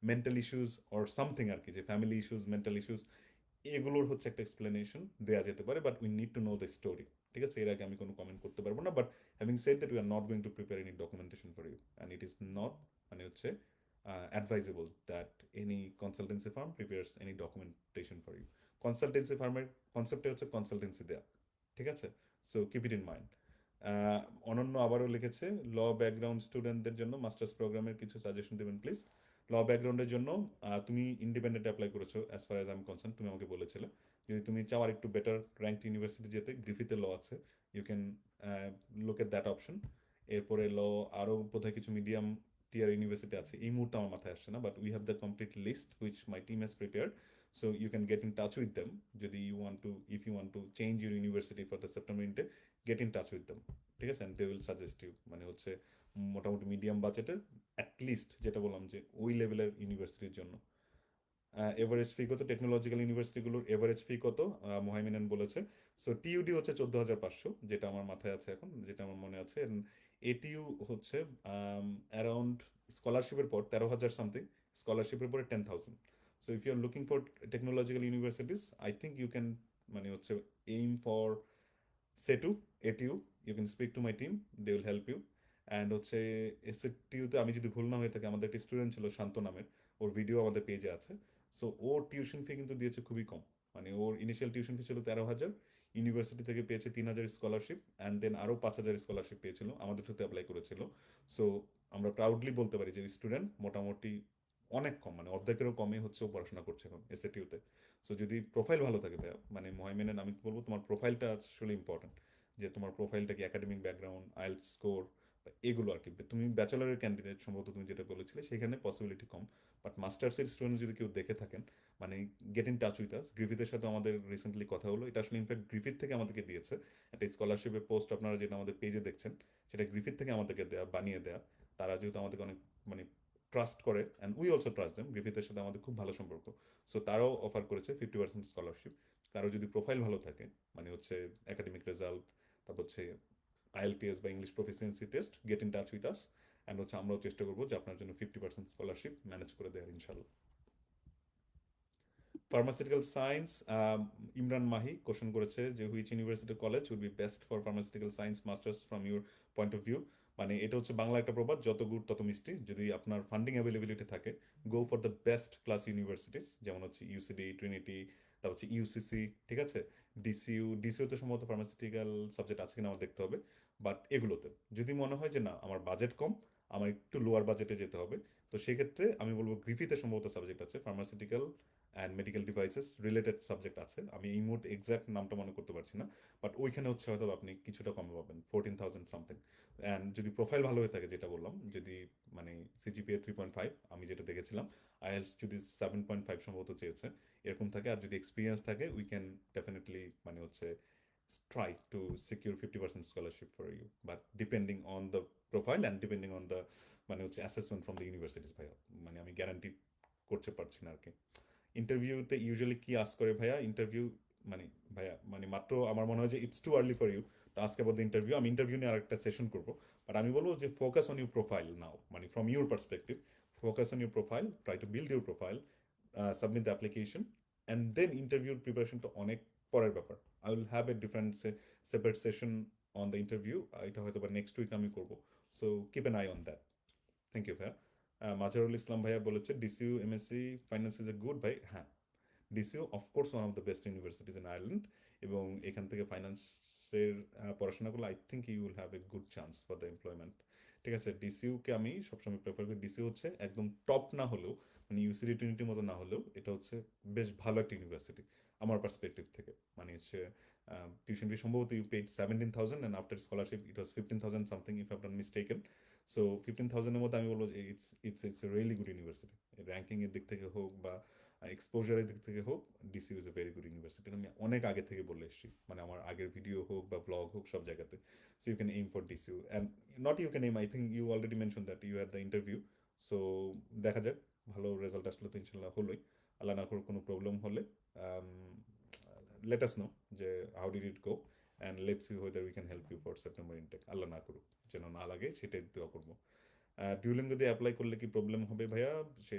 মেন্টাল ইস্যুস অর সামথিং আর কি, যে ফ্যামিলি ইস্যুস, মেন্টাল ইস্যুস, এগুলোর হচ্ছে একটা এক্সপ্লেনেশন দেওয়া যেতে পারে, but we need to know the story, ঠিক আছে। এর আগে আমি কোনো কমেন্ট করতে পারবো না, but having said that we are not going to prepare any documentation for you, and it is not মানে হচ্ছে advisable that any consultancy firm prepares any documentation for you. Consultancy ফার্মের কনসেপ্টে হচ্ছে কনসালটেন্সি দেয়া, ঠিক আছে? So keep it in mind. অনন্য আবারও লিখেছে ল ব্যাকগ্রাউন্ড স্টুডেন্টদের জন্য মাস্টার্স প্রোগ্রামের কিছু সাজেশন দেবেন প্লিজ। ল ব্যাকগ্রাউন্ডের জন্য তুমি ইন্ডিপেন্ডেন্ট অ্যাপ্লাই করেছো as far as I am concern, তুমি আমাকে বলেছিলে যদি তুমি চাও আর একটু বেটার র্যাঙ্কড ইউনিভার্সিটি যেতে, গ্রিফিথে ল আছে, you can look at that option. এরপরে ল আরও বোধহয় কিছু মিডিয়াম টিয়ার ইউনিভার্সিটি আছে, এই মুহূর্তে আমার মাথায় আসছে না, but we have the complete list which my team has prepared. So you can get in touch with them যদি you want to, if you want to change your university for the September intake, get in touch with them, ঠিক আছে? And they will suggest you, মানে হচ্ছে মোটামুটি মিডিয়াম বাজেটের অ্যাটলিস্ট যেটা বললাম যে ওই লেভেলের ইউনিভার্সিটির জন্য। এভারেজ ফি কত টেকনোলজিক্যাল ইউনিভার্সিটিগুলোর এভারেজ ফি কত মোহাইমিনান বলেছে। সো টিইউডি হচ্ছে 14,500, যেটা আমার মাথায় আছে এখন, যেটা আমার মনে আছে। এটিইউ হচ্ছে অ্যারাউন্ড স্কলারশিপের পর 13,000 সামথিং, স্কলারশিপের পরে 10,000। So if you are looking for technological universities, I think you can মানে হচ্ছে aim for SETU, ATU. You can speak to my team, they will help you. And হচ্ছে এসএটিউতে আমি যদি ভুল না হয়ে থাকি, আমাদের একটি স্টুডেন্ট ছিল শান্ত নামের, ওর ভিডিও আমাদের পেজে আছে। সো ওর টিউশন ফি কিন্তু দিয়েছে খুবই কম, মানে ওর ইনিশিয়াল টিউশন ফি ছিল 13,000, ইউনিভার্সিটি থেকে পেয়েছে 3,000 স্কলারশিপ, অ্যান্ড দেন আরও 5,000 স্কলারশিপ পেয়েছিল, আমাদের থ্রুতে অ্যাপ্লাই করেছিল। সো আমরা প্রাউডলি বলতে পারি যে স্টুডেন্ট মোটামুটি অনেক কম, মানে অর্ধেকেরও কমই হচ্ছে ও পড়াশোনা করছে এখন এসএটিউতে। সো যদি প্রোফাইল ভালো থাকে ভাইয়া, মানে মহাইমেনের আমি বলবো তোমার প্রোফাইলটা আসলে ইম্পর্টেন্ট, যে তোমার প্রোফাইলটা কি একাডেমিক ব্যাকগ্রাউন্ড, আইএলটিএস স্কোর, এগুলো আর কি। তুমি ব্যাচেলারের ক্যান্ডিডেট সম্ভবত তুমি যেটা বলেছিলে, সেখানে পসিবিলিটি কম। বাট মাস্টার্সের স্টুডেন্ট যদি কেউ দেখে থাকেন, মানে get in touch with us. গ্রিফিথের সাথে আমাদের রিসেন্টলি কথা হলো, এটা আসলে ইনফ্যাক্ট গ্রিফিথ থেকে আমাদেরকে দিয়েছে একটা স্কলারশিপের পোস্ট, আপনারা যেটা আমাদের পেজে দেখছেন সেটা গ্রিফিথ থেকে আমাদেরকে দেয়া, বানিয়ে দেয়া। তারা যেহেতু আমাদেরকে অনেক মানে ট্রাস্ট করে, and we also trust them, গ্রিফিথের সাথে আমাদের খুব ভালো সম্পর্ক। সো তারাও অফার করেছে 50% স্কলারশিপ। কারো যদি প্রোফাইল ভালো থাকে, মানে হচ্ছে একাডেমিক রেজাল্ট, তারপর হচ্ছে আইএলটিএস বা English proficiency test, gate in touch with us. And হচ্ছে আমরাও চেষ্টা করবো যে আপনার জন্য 50% স্কলারশিপ ম্যানেজ করে দেওয়ার, ইনশাল্লাহ। Pharmaceutical science, Imran Mahi question করেছে যে which university college would be best for pharmaceutical science masters from your point of view. মানে এটা হচ্ছে বাংলা একটা প্রবাদ, যত গুড় তত মিষ্টি। যদি আপনার ফান্ডিং অ্যাভেলেবিলিটি থাকে, go for the best class universities, যেমন হচ্ছে ইউসিডি, ট্রিনিটি, তারপর হচ্ছে ইউসিসি, ঠিক আছে? ডিসিউতে সম্ভবত ফার্মাসিউটিক্যাল সাবজেক্ট আছে কিনা আমার দেখতে হবে। বাট এগুলোতে যদি মনে হয় যে না আমার বাজেট কম, আমার একটু লোয়ার বাজেটে যেতে হবে, তো সেক্ষেত্রে আমি বলবো গ্রিফিতে সম্ভবত সাবজেক্ট আছে pharmaceutical and medical devices related subject আছে, আমি এই মুহূর্তে এক্সাক্ট নামটা মনে করতে পারছি না। বাট ওইখানে হচ্ছে হয়তো আপনি কিছুটা কমে পাবেন, 14,000 সামথিং। অ্যান্ড যদি প্রোফাইল ভালো হয়ে থাকে, যেটা বললাম, যদি মানে সিজিপিএ 3.5 আমি যেটা দেখেছিলাম, আইএলস যদি 7.5 সম্ভবত চেয়েছে, এরকম থাকে, আর যদি এক্সপিরিয়েন্স থাকে, উই ক্যান ডেফিনেটলি মানে হচ্ছে try to secure 50% scholarship for you, but depending on the profile and depending on the মানে হচ্ছে অ্যাসেসমেন্ট ফ্রম দ্য ইউনিভার্সিটিস ভাইয়া, মানে আমি গ্যারান্টি করতে পারছি না আর কি। ইন্টারভিউতে ইউজুয়ালি কি আস করে ভাইয়া ইন্টারভিউ, মানে ভাইয়া মানে মাত্র আমার মনে হয় যে it's too early for you to ask about the interview. আমি ইন্টারভিউ নিয়ে আরেকটা সেশন করবো, বাট আমি বলবো যে focus on your profile now, মানে from your perspective, focus on your profile, try to build your profile, submit the application, and then ইন্টারভিউর প্রিপারেশনটা অনেক পরের ব্যাপার। I will have a different separate session on the interview, এটা হয়তো বা নেক্সট উইক আমি করবো। So keep an eye on that. Thank you ভাইয়া। মাজারুল ইসলাম ভাইয়া বলেছে DCU MSc finance is a good, ভাই হ্যাঁ, DCU of course one of the best universities in Ireland, এবং এখান থেকে ফাইন্যান্সের পড়াশোনা করলে I think you will have a good chance for the employment, ঠিক আছে? ডিসিউকে আমি সবসময় প্রেফার করি। ডিসিউ হচ্ছে একদম টপ না হলেও, মানে ইউসিডি ট্রিনিটির মতো না হলেও, এটা হচ্ছে বেশ ভালো একটা ইউনিভার্সিটি আমার পার্সপেক্টিভ থেকে। মানে হচ্ছে টিউশন ফি সম্ভবত you paid 17,000 and after scholarship it was 15,000 something, if I not mistaken. So 15,000-এর মধ্যে আমি বলবো যে it's it's it's a really good university. র্যাঙ্কিংয়ের দিক থেকে হোক বা এক্সপোজারের দিক থেকে হোক, DCU is a very good university, আমি অনেক আগে থেকে বলে এসেছি, মানে আমার আগের ভিডিও হোক বা ব্লগ হোক সব জায়গাতে। So you can aim for DCU, and not you can aim, I think you already mention that you had the interview. So দেখা যাক, ভালো রেজাল্ট আসলে তো ইনশাল্লাহ হলোই। আল্লাহ না করে কোনো প্রবলেম হলে লেট আস নো যে how did it go, and let's see whether we can help you for September intake. Allah না করুক যেন না লাগে, সেটাই দোয়া করবো। ডিউলিঙ্গো দিয়ে অ্যাপ্লাই করলে কি প্রবলেম হবে ভাইয়া? সে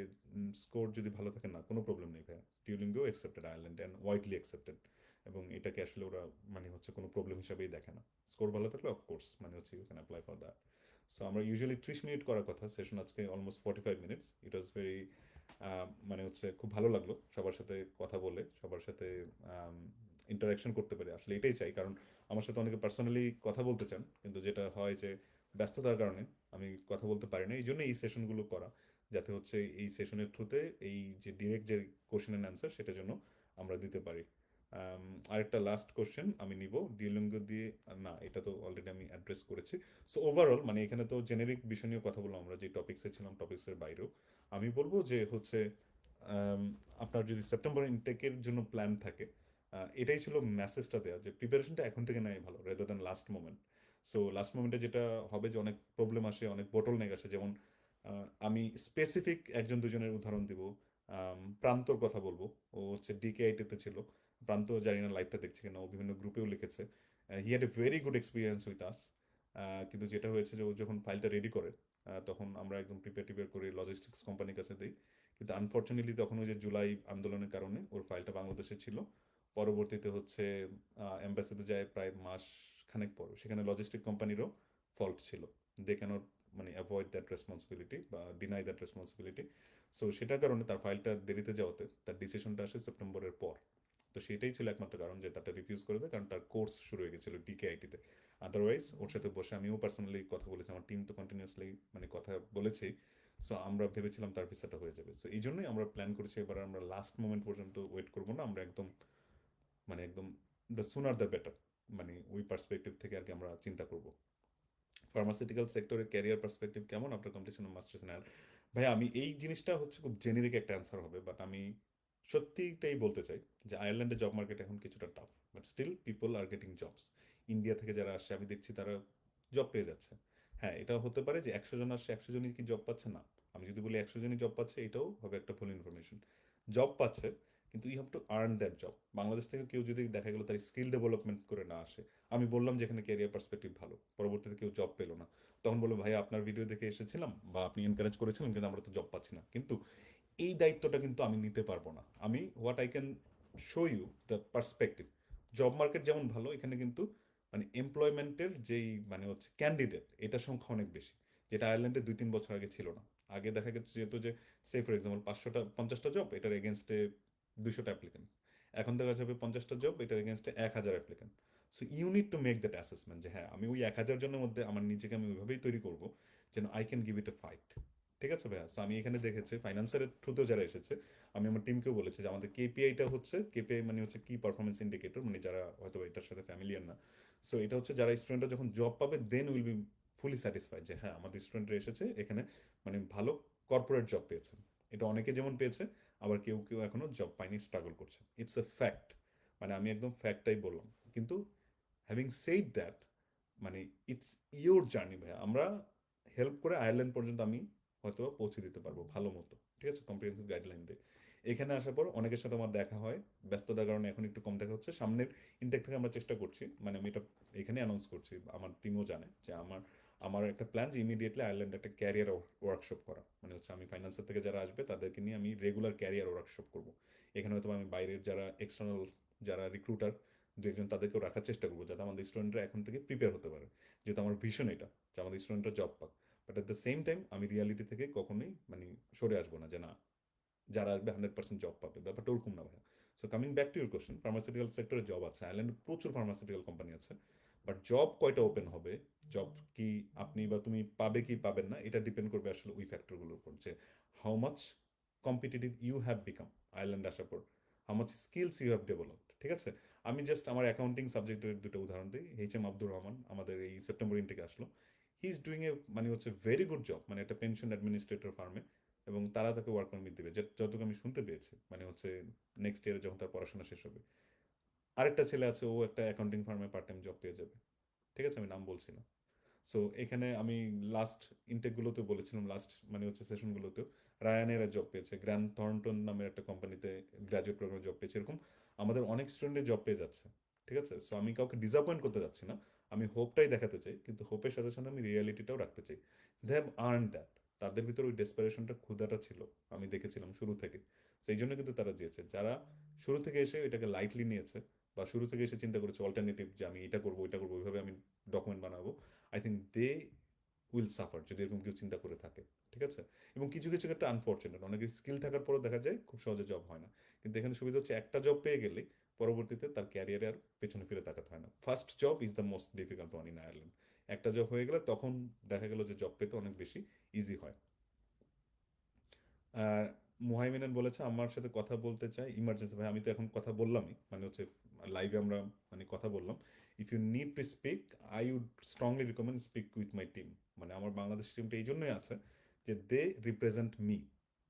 স্কোর যদি ভালো থাকে, না কোনো প্রবলেম নেই ভাইয়া, Duolingo accepted Ireland and widely accepted, এবং এটাকে আসলে ওরা মানে হচ্ছে কোনো প্রবলেম হিসাবেই দেখে না। স্কোর ভালো থাকলে অফকোর্স মানে হচ্ছে you can apply for that. So আমরা ইউজুয়ালি 30 মিনিট করার কথা, সেশন আজকে almost 45 minutes. It was very, মানে হচ্ছে খুব ভালো লাগলো সবার সাথে কথা বলে, সবার সাথে ইন্টারাকশন করতে পেরে। আসলে এটাই চাই, কারণ আমার সাথে অনেকে পার্সোনালি কথা বলতে চান, কিন্তু যেটা হয় যে ব্যস্ততার কারণে আমি কথা বলতে পারি না। এই জন্য এই সেশনগুলো করা, যাতে হচ্ছে এই সেশনের থ্রুতে এই যে ডিরেক্ট যে কোশ্চেন অ্যান্ড অ্যান্সার সেটার জন্য আমরা দিতে পারি। আরেকটা লাস্ট কোশ্চেন আমি নিব ডিওলিঙ্গো দিয়ে। না, এটা তো অলরেডি আমি অ্যাড্রেস করেছি। সো ওভারঅল মানে এখানে তো জেনেরিক বিষয় নিয়ে কথা বললাম, আমরা যে টপিক্সে ছিলাম টপিক্সের বাইরেও আমি বলবো যে হচ্ছে আম, আপনার যদি সেপ্টেম্বর ইনটেকের জন্য প্ল্যান থাকে, এটাই ছিল মেসেজটা দেওয়া, যে প্রিপারেশনটা এখন থেকে নেয় ভালো rather than last moment. So last মোমেন্টে যেটা হবে যে অনেক প্রবলেম আসে, অনেক বোটল নেক আসে। যেমন আমি স্পেসিফিক একজন দুজনের উদাহরণ দিব। প্রান্তর কথা বলবো। ও হচ্ছে ডিকেআইটিতে ছিল। প্রান্ত জানি না লাইভটা দেখছে কিনা, ও বিভিন্ন গ্রুপেও লিখেছে। He had a very good experience with us. কিন্তু যেটা হয়েছে যে ও যখন ফাইলটা রেডি করে, তখন আমরা একদম প্রিপেয়ার টিপেয়ার করে লজিস্টিক্স কোম্পানির কাছে দিই। কিন্তু আনফর্চুনেটলি তখন ওই যে জুলাই আন্দোলনের কারণে ওর ফাইলটা বাংলাদেশে ছিল। পরবর্তীতে হচ্ছে এম্বাসিতে যায় প্রায় মাস খানেক পর, সেখানে লজিস্টিক কোম্পানিরও ফল্ট ছিল। দে ক্যানট মানে অ্যাভয়েড দ্যাট রেসপন্সিবিলিটি বা ডিনাই দ্যাট রেসপন্সিবিলিটি। সো সেটার কারণে তার ফাইলটা দেরিতে যাওয়াতে তার ডিসিশনটা আসে সেপ্টেম্বরের পর। তো সেটাই ছিল একমাত্র কারণ যে তারটা রিফিউজ করে দেয়, কারণ তার কোর্স শুরু হয়ে গেছিল ডিকেআইটিতে। আদারওয়াইজ ওর সাথে বসে আমিও পার্সোনালি কথা বলেছি, আমার টিম তো কন্টিনিউয়াসলি মানে কথা বলেছি। সো আমরা ভেবেছিলাম তার ভিসাটা হয়ে যাবে। সো এই জন্যই আমরা প্ল্যান করেছি এবার আমরা লাস্ট মোমেন্ট পর্যন্ত ওয়েট করবো না, আমরা একদম মানে একদম দ্য সুনার দ্য বেটার, মানে ওই পার্সপেক্টিভ থেকে আর কি আমরা চিন্তা করব। ফার্মাসিউটিক্যাল সেক্টরে ক্যারিয়ার পার্সপেক্টিভ কেমন আপনার কম্পিটিশন মাস্টার্স নেওয়ার? ভাই আমি এই জিনিসটা হচ্ছে খুব জেনেরিক একটা অ্যান্সার হবে, বাট আমি সত্যিটাই বলতে চাই যে আয়ারল্যান্ডের জব মার্কেট এখন কিছুটা tough, but still people are getting jobs. India থেকে যারা আসছে আমি দেখছি তারা জব পেয়ে যাচ্ছে। হ্যাঁ, এটাও হতে পারে যে 100 জন আসছে 100 জনই কি জব পাচ্ছে না। আমি যদি বলি 100 জনই জব পাচ্ছে, এটাও হবে একটা ভুল ইনফরমেশন। জব পাচ্ছে, কিন্তু you have to earn that job. Bangladesh থেকে কেউ যদি দেখা গেলো তার স্কিল ডেভেলপমেন্ট করে না আসে, আমি বললাম যেখানে ক্যারিয়ার পার্সপেক্টিভ ভালো, পরবর্তীতে কেউ জব পেলো না, তখন বলবো ভাই আপনার ভিডিও দেখে এসেছিলাম বা আপনি এনকারেজ করেছিলেন, কিন্তু আমরা তো জব পাচ্ছি না। কিন্তু এই দায়িত্বটা কিন্তু আমি নিতে পারবো না। আমি what I can show you the perspective. Job market যেমন ভালো, এখানে কিন্তু মানে এমপ্লয়মেন্টের যেই মানে হচ্ছে ক্যান্ডিডেট, এটার সংখ্যা অনেক বেশি, যেটা আয়ারল্যান্ডে 2-3 বছর আগে ছিল না। আগে দেখা গেছে যেহেতু যে সে ফর এক্সাম্পল 550টা জব, এটার এগেনস্টে 200টা অ্যাপ্লিকেন্ট। এখন দেখা যাবে 50টা জব, এটার এগেনস্টে 1000 applicant. So you need to make that assessment যে হ্যাঁ আমি ওই 1000 জনের মধ্যে আমার নিজেকে আমি ওইভাবেই তৈরি করবো যেন I can give it A fight. ঠিক আছে ভাইয়া? সো আমি এখানে দেখেছি ফাইন্যান্সের থ্রুতেও যারা এসেছে, আমি আমার টিমকেও বলেছি যে আমাদের কেপিআইটা হচ্ছে, কেপিআই মানে হচ্ছে কি পারফরমেন্স ইন্ডিকেটর, মানে যারা হয়তো এটার সাথে ফ্যামিলিয়ার না। সো এটা হচ্ছে যারা স্টুডেন্টরা যখন জব পাবে then will be fully satisfied যে হ্যাঁ আমাদের স্টুডেন্টরা এসেছে এখানে মানে ভালো কর্পোরেট জব পেয়েছে। এটা অনেকে যেমন পেয়েছে, আবার কেউ কেউ এখনো জব পায়নি, স্ট্রাগল করছে। ইটস এ ফ্যাক্ট, মানে আমি একদম ফ্যাক্টটাই বললাম। কিন্তু হ্যাভিং সেইড দ্যাট, মানে ইটস ইয়োর জার্নি ভাইয়া। আমরা হেল্প করে আয়ারল্যান্ড পর্যন্ত আমি হয়তো পৌঁছে দিতে পারবো ভালো মতো, ঠিক আছে, কম্প্রিহেন্সিভ গাইডলাইন দিয়ে। এখানে আসার পর অনেকের সাথে আমার দেখা হয়, ব্যস্ততার কারণে এখন একটু কম দেখা হচ্ছে। সামনের ইনটেক থেকে আমরা চেষ্টা করছি, মানে আমি এটা এখানে অ্যানাউন্স করছি, আমার টিমও জানে যে আমার আমার একটা প্ল্যান যে ইমিডিয়েটলি আয়ারল্যান্ডে একটা ক্যারিয়ার ওয়ার্কশপ করা, মানে হচ্ছে আমি ফাইন্যান্সের থেকে যারা আসবে তাদেরকে নিয়ে আমি রেগুলার ক্যারিয়ার ওয়ার্কশপ করব। এখানে হয়তো আমি বাইরের যারা এক্সটার্নাল যারা রিক্রুটার 2-1 জন তাদেরকেও রাখার চেষ্টা করবো, যাতে আমাদের স্টুডেন্টরা এখন থেকে প্রিপেয়ার হতে পারে। যেহেতু আমার ভিশন এটা যে আমাদের স্টুডেন্টরা জব পাক, but at the same time আমি রিয়ালিটি থেকে কখনোই মানে সরে আসবো না যে না যারা আসবে 100% জব পাবে, ব্যাপারটা ওরকম না ভাইয়া। So coming back to your question, pharmaceutical সেক্টরে জব আছে, আয়ারল্যান্ডে প্রচুর ফার্মাসিউটিক্যাল কোম্পানি আছে, বাট জব কয়টা ওপেন হবে, জব কি আপনি বা তুমি পাবে কি পাবেন না, এটা ডিপেন্ড করবে আসলে ওই ফ্যাক্টরগুলোর উপর, যে how much competitive you have become Ireland আসার পর, how much skills you have developed. ঠিক আছে? আমি জাস্ট আমার অ্যাকাউন্টিং সাবজেক্টের দুটো উদাহরণ দিই। এইচ এম আব্দুর রহমান আমাদের এই সেপ্টেম্বর ইনটেকে আসলো। হি ইজ ডুইং এ মানে হচ্ছে ভেরি গুড জব, মানে একটা পেনশন অ্যাডমিনিস্ট্রেটর ফার্মে, এবং তারা তাকে ওয়ার্ক পারমিট দেবে যতটুকু আমি শুনতে পেয়েছি, মানে হচ্ছে নেক্সট ইয়ারে যখন তার পড়াশোনা শেষ হবে। আরেকটা ছেলে আছে, ও একটা অ্যাকাউন্টিং ফার্মে পার্ট টাইম জব পেয়ে যাবে। ঠিক আছে, আমি নাম বলছি না। সো এখানে আমি লাস্ট ইনটেকগুলোতে বলেছিলাম, লাস্ট মানে হচ্ছে সেশনগুলোতেও রায়ানের জব পেয়েছে, গ্র্যান্ড থর্নটন নামের একটা কোম্পানিতে গ্র্যাজুয়েট প্রোগ্রামে জব পেয়েছে। এরকম আমাদের অনেক স্টুডেন্টের জব পেয়ে যাচ্ছে। ঠিক আছে? সো আমি কাউকে ডিসঅ্যাপয়েন্ট করতে যাচ্ছি না, আমি হোপটাই দেখাতে চাই, কিন্তু হোপের সাথে সাথে আমি রিয়ালিটিটাও রাখতে চাই। They have earn that. তাদের ভিতরে ওই ডেসপারেশনটা, ক্ষুধাটা ছিল, আমি দেখেছিলাম শুরু থেকে। সেই জন্য কিন্তু তারা জিয়েছে। যারা শুরু থেকে এসে এটাকে লাইটলি নিয়েছে, বা শুরু থেকে এসে চিন্তা করেছে অল্টারনেটিভ যে আমি এটা করবো ওইটা করবো, ওইভাবে আমি ডকুমেন্ট বানাবো, I think they will suffer যদি এরকম কেউ চিন্তা করে থাকে, ঠিক আছে? এবং কিছু কিছু ক্ষেত্রে আনফর্চুনেট অনেকের স্কিল থাকার পরও দেখা যায় খুব সহজে জব হয় না, কিন্তু এখানে সুবিধা হচ্ছে একটা জব পেয়ে গেলে পরবর্তীতে তার ক্যারিয়ারে আর পেছনে ফিরে তাকাতে হয় না। First job is the most difficult one in Ireland. একটা জব হয়ে গেলে তখন দেখা গেল যে জব পেতে অনেক বেশি ইজি হয়। আর মুহাইমিনান বলেছে আমার সাথে কথা বলতে চাই ইমার্জেন্সি। ভাই আমি তো এখন কথা বললামই, মানে হচ্ছে লাইভে আমরা মানে কথা বললাম। If you need to speak, I would strongly recommend speak with my team. মানে আমার বাংলাদেশ টিমটা এই জন্যই আছে যে they represent me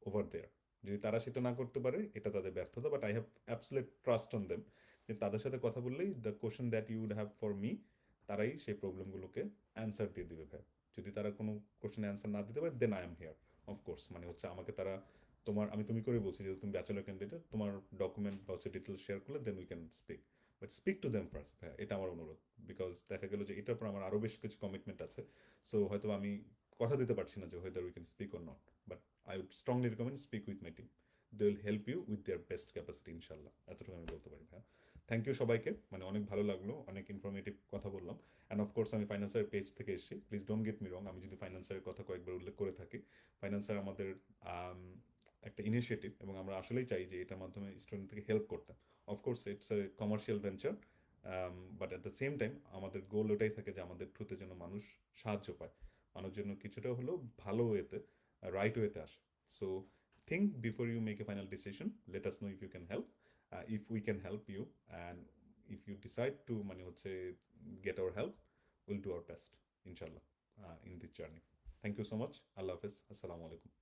over there. যদি তারা সেটা না করতে পারে এটা তাদের ব্যর্থতা, but I have absolute trust on them যে তাদের সাথে কথা বললেই the question that you would have for me, তারাই সেই প্রবলেমগুলোকে অ্যান্সার দিয়ে দিবে ভাই। যদি তারা কোনো কোশ্চেন অ্যান্সার না দিতে পারে then I am here. Of course মানে হচ্ছে আমাকে তারা তোমার আমি তুমি করে বলছি যেহেতু তুমি ব্যাচেলর ক্যান্ডিডেট, তোমার ডকুমেন্ট বা হচ্ছে ডিটেলস শেয়ার করলে then we can speak. But speak to them first, হ্যাঁ এটা আমার অনুরোধ। বিকজ দেখা গেল যে এটার পর আমার আরও বেশ কিছু কমিটমেন্ট আছে। সো হয়তো আমি কথা দিতে পারছি না যে whether we can speak or not, but I would strongly recommend speak with my team. They will help you with their best capacity ইনশাল্লাহ, এতটুকু আমি বলতে পারি। হ্যাঁ, থ্যাংক ইউ সবাইকে, মানে অনেক ভালো লাগলো, অনেক ইনফরমেটিভ কথা বললাম। অ্যান্ড অফকোর্স আমি ফাইন্যান্সের পেজ থেকে এসেছি, প্লিজ ডোন্ট গেট মি রং। আমি যদি ফাইন্যান্সের কথা কয়েকবার উল্লেখ করে থাকি, ফাইন্যান্সার আমাদের আম, একটা ইনিশিয়েটিভ এবং আমরা আসলেই চাই যে এটার মাধ্যমে স্টুডেন্ট থেকে হেল্প করতে। Of course it's a commercial venture, but at the same time আমাদের গোল ওটাই থাকে যে আমাদের থ্রুতে যেন মানুষ সাহায্য পায়, মানুষ যেন কিছুটা হলেও ভালো ওয়েতে, রাইট ওয়েতে আসে। So think before you make a final decision, let us know if you can help, if we can help you, and if you decide to মানে হচ্ছে get our help, will do our best ইনশাল্লাহ in this journey. Thank you so much. Allah হাফেজ, আসসালামু আলাইকুম।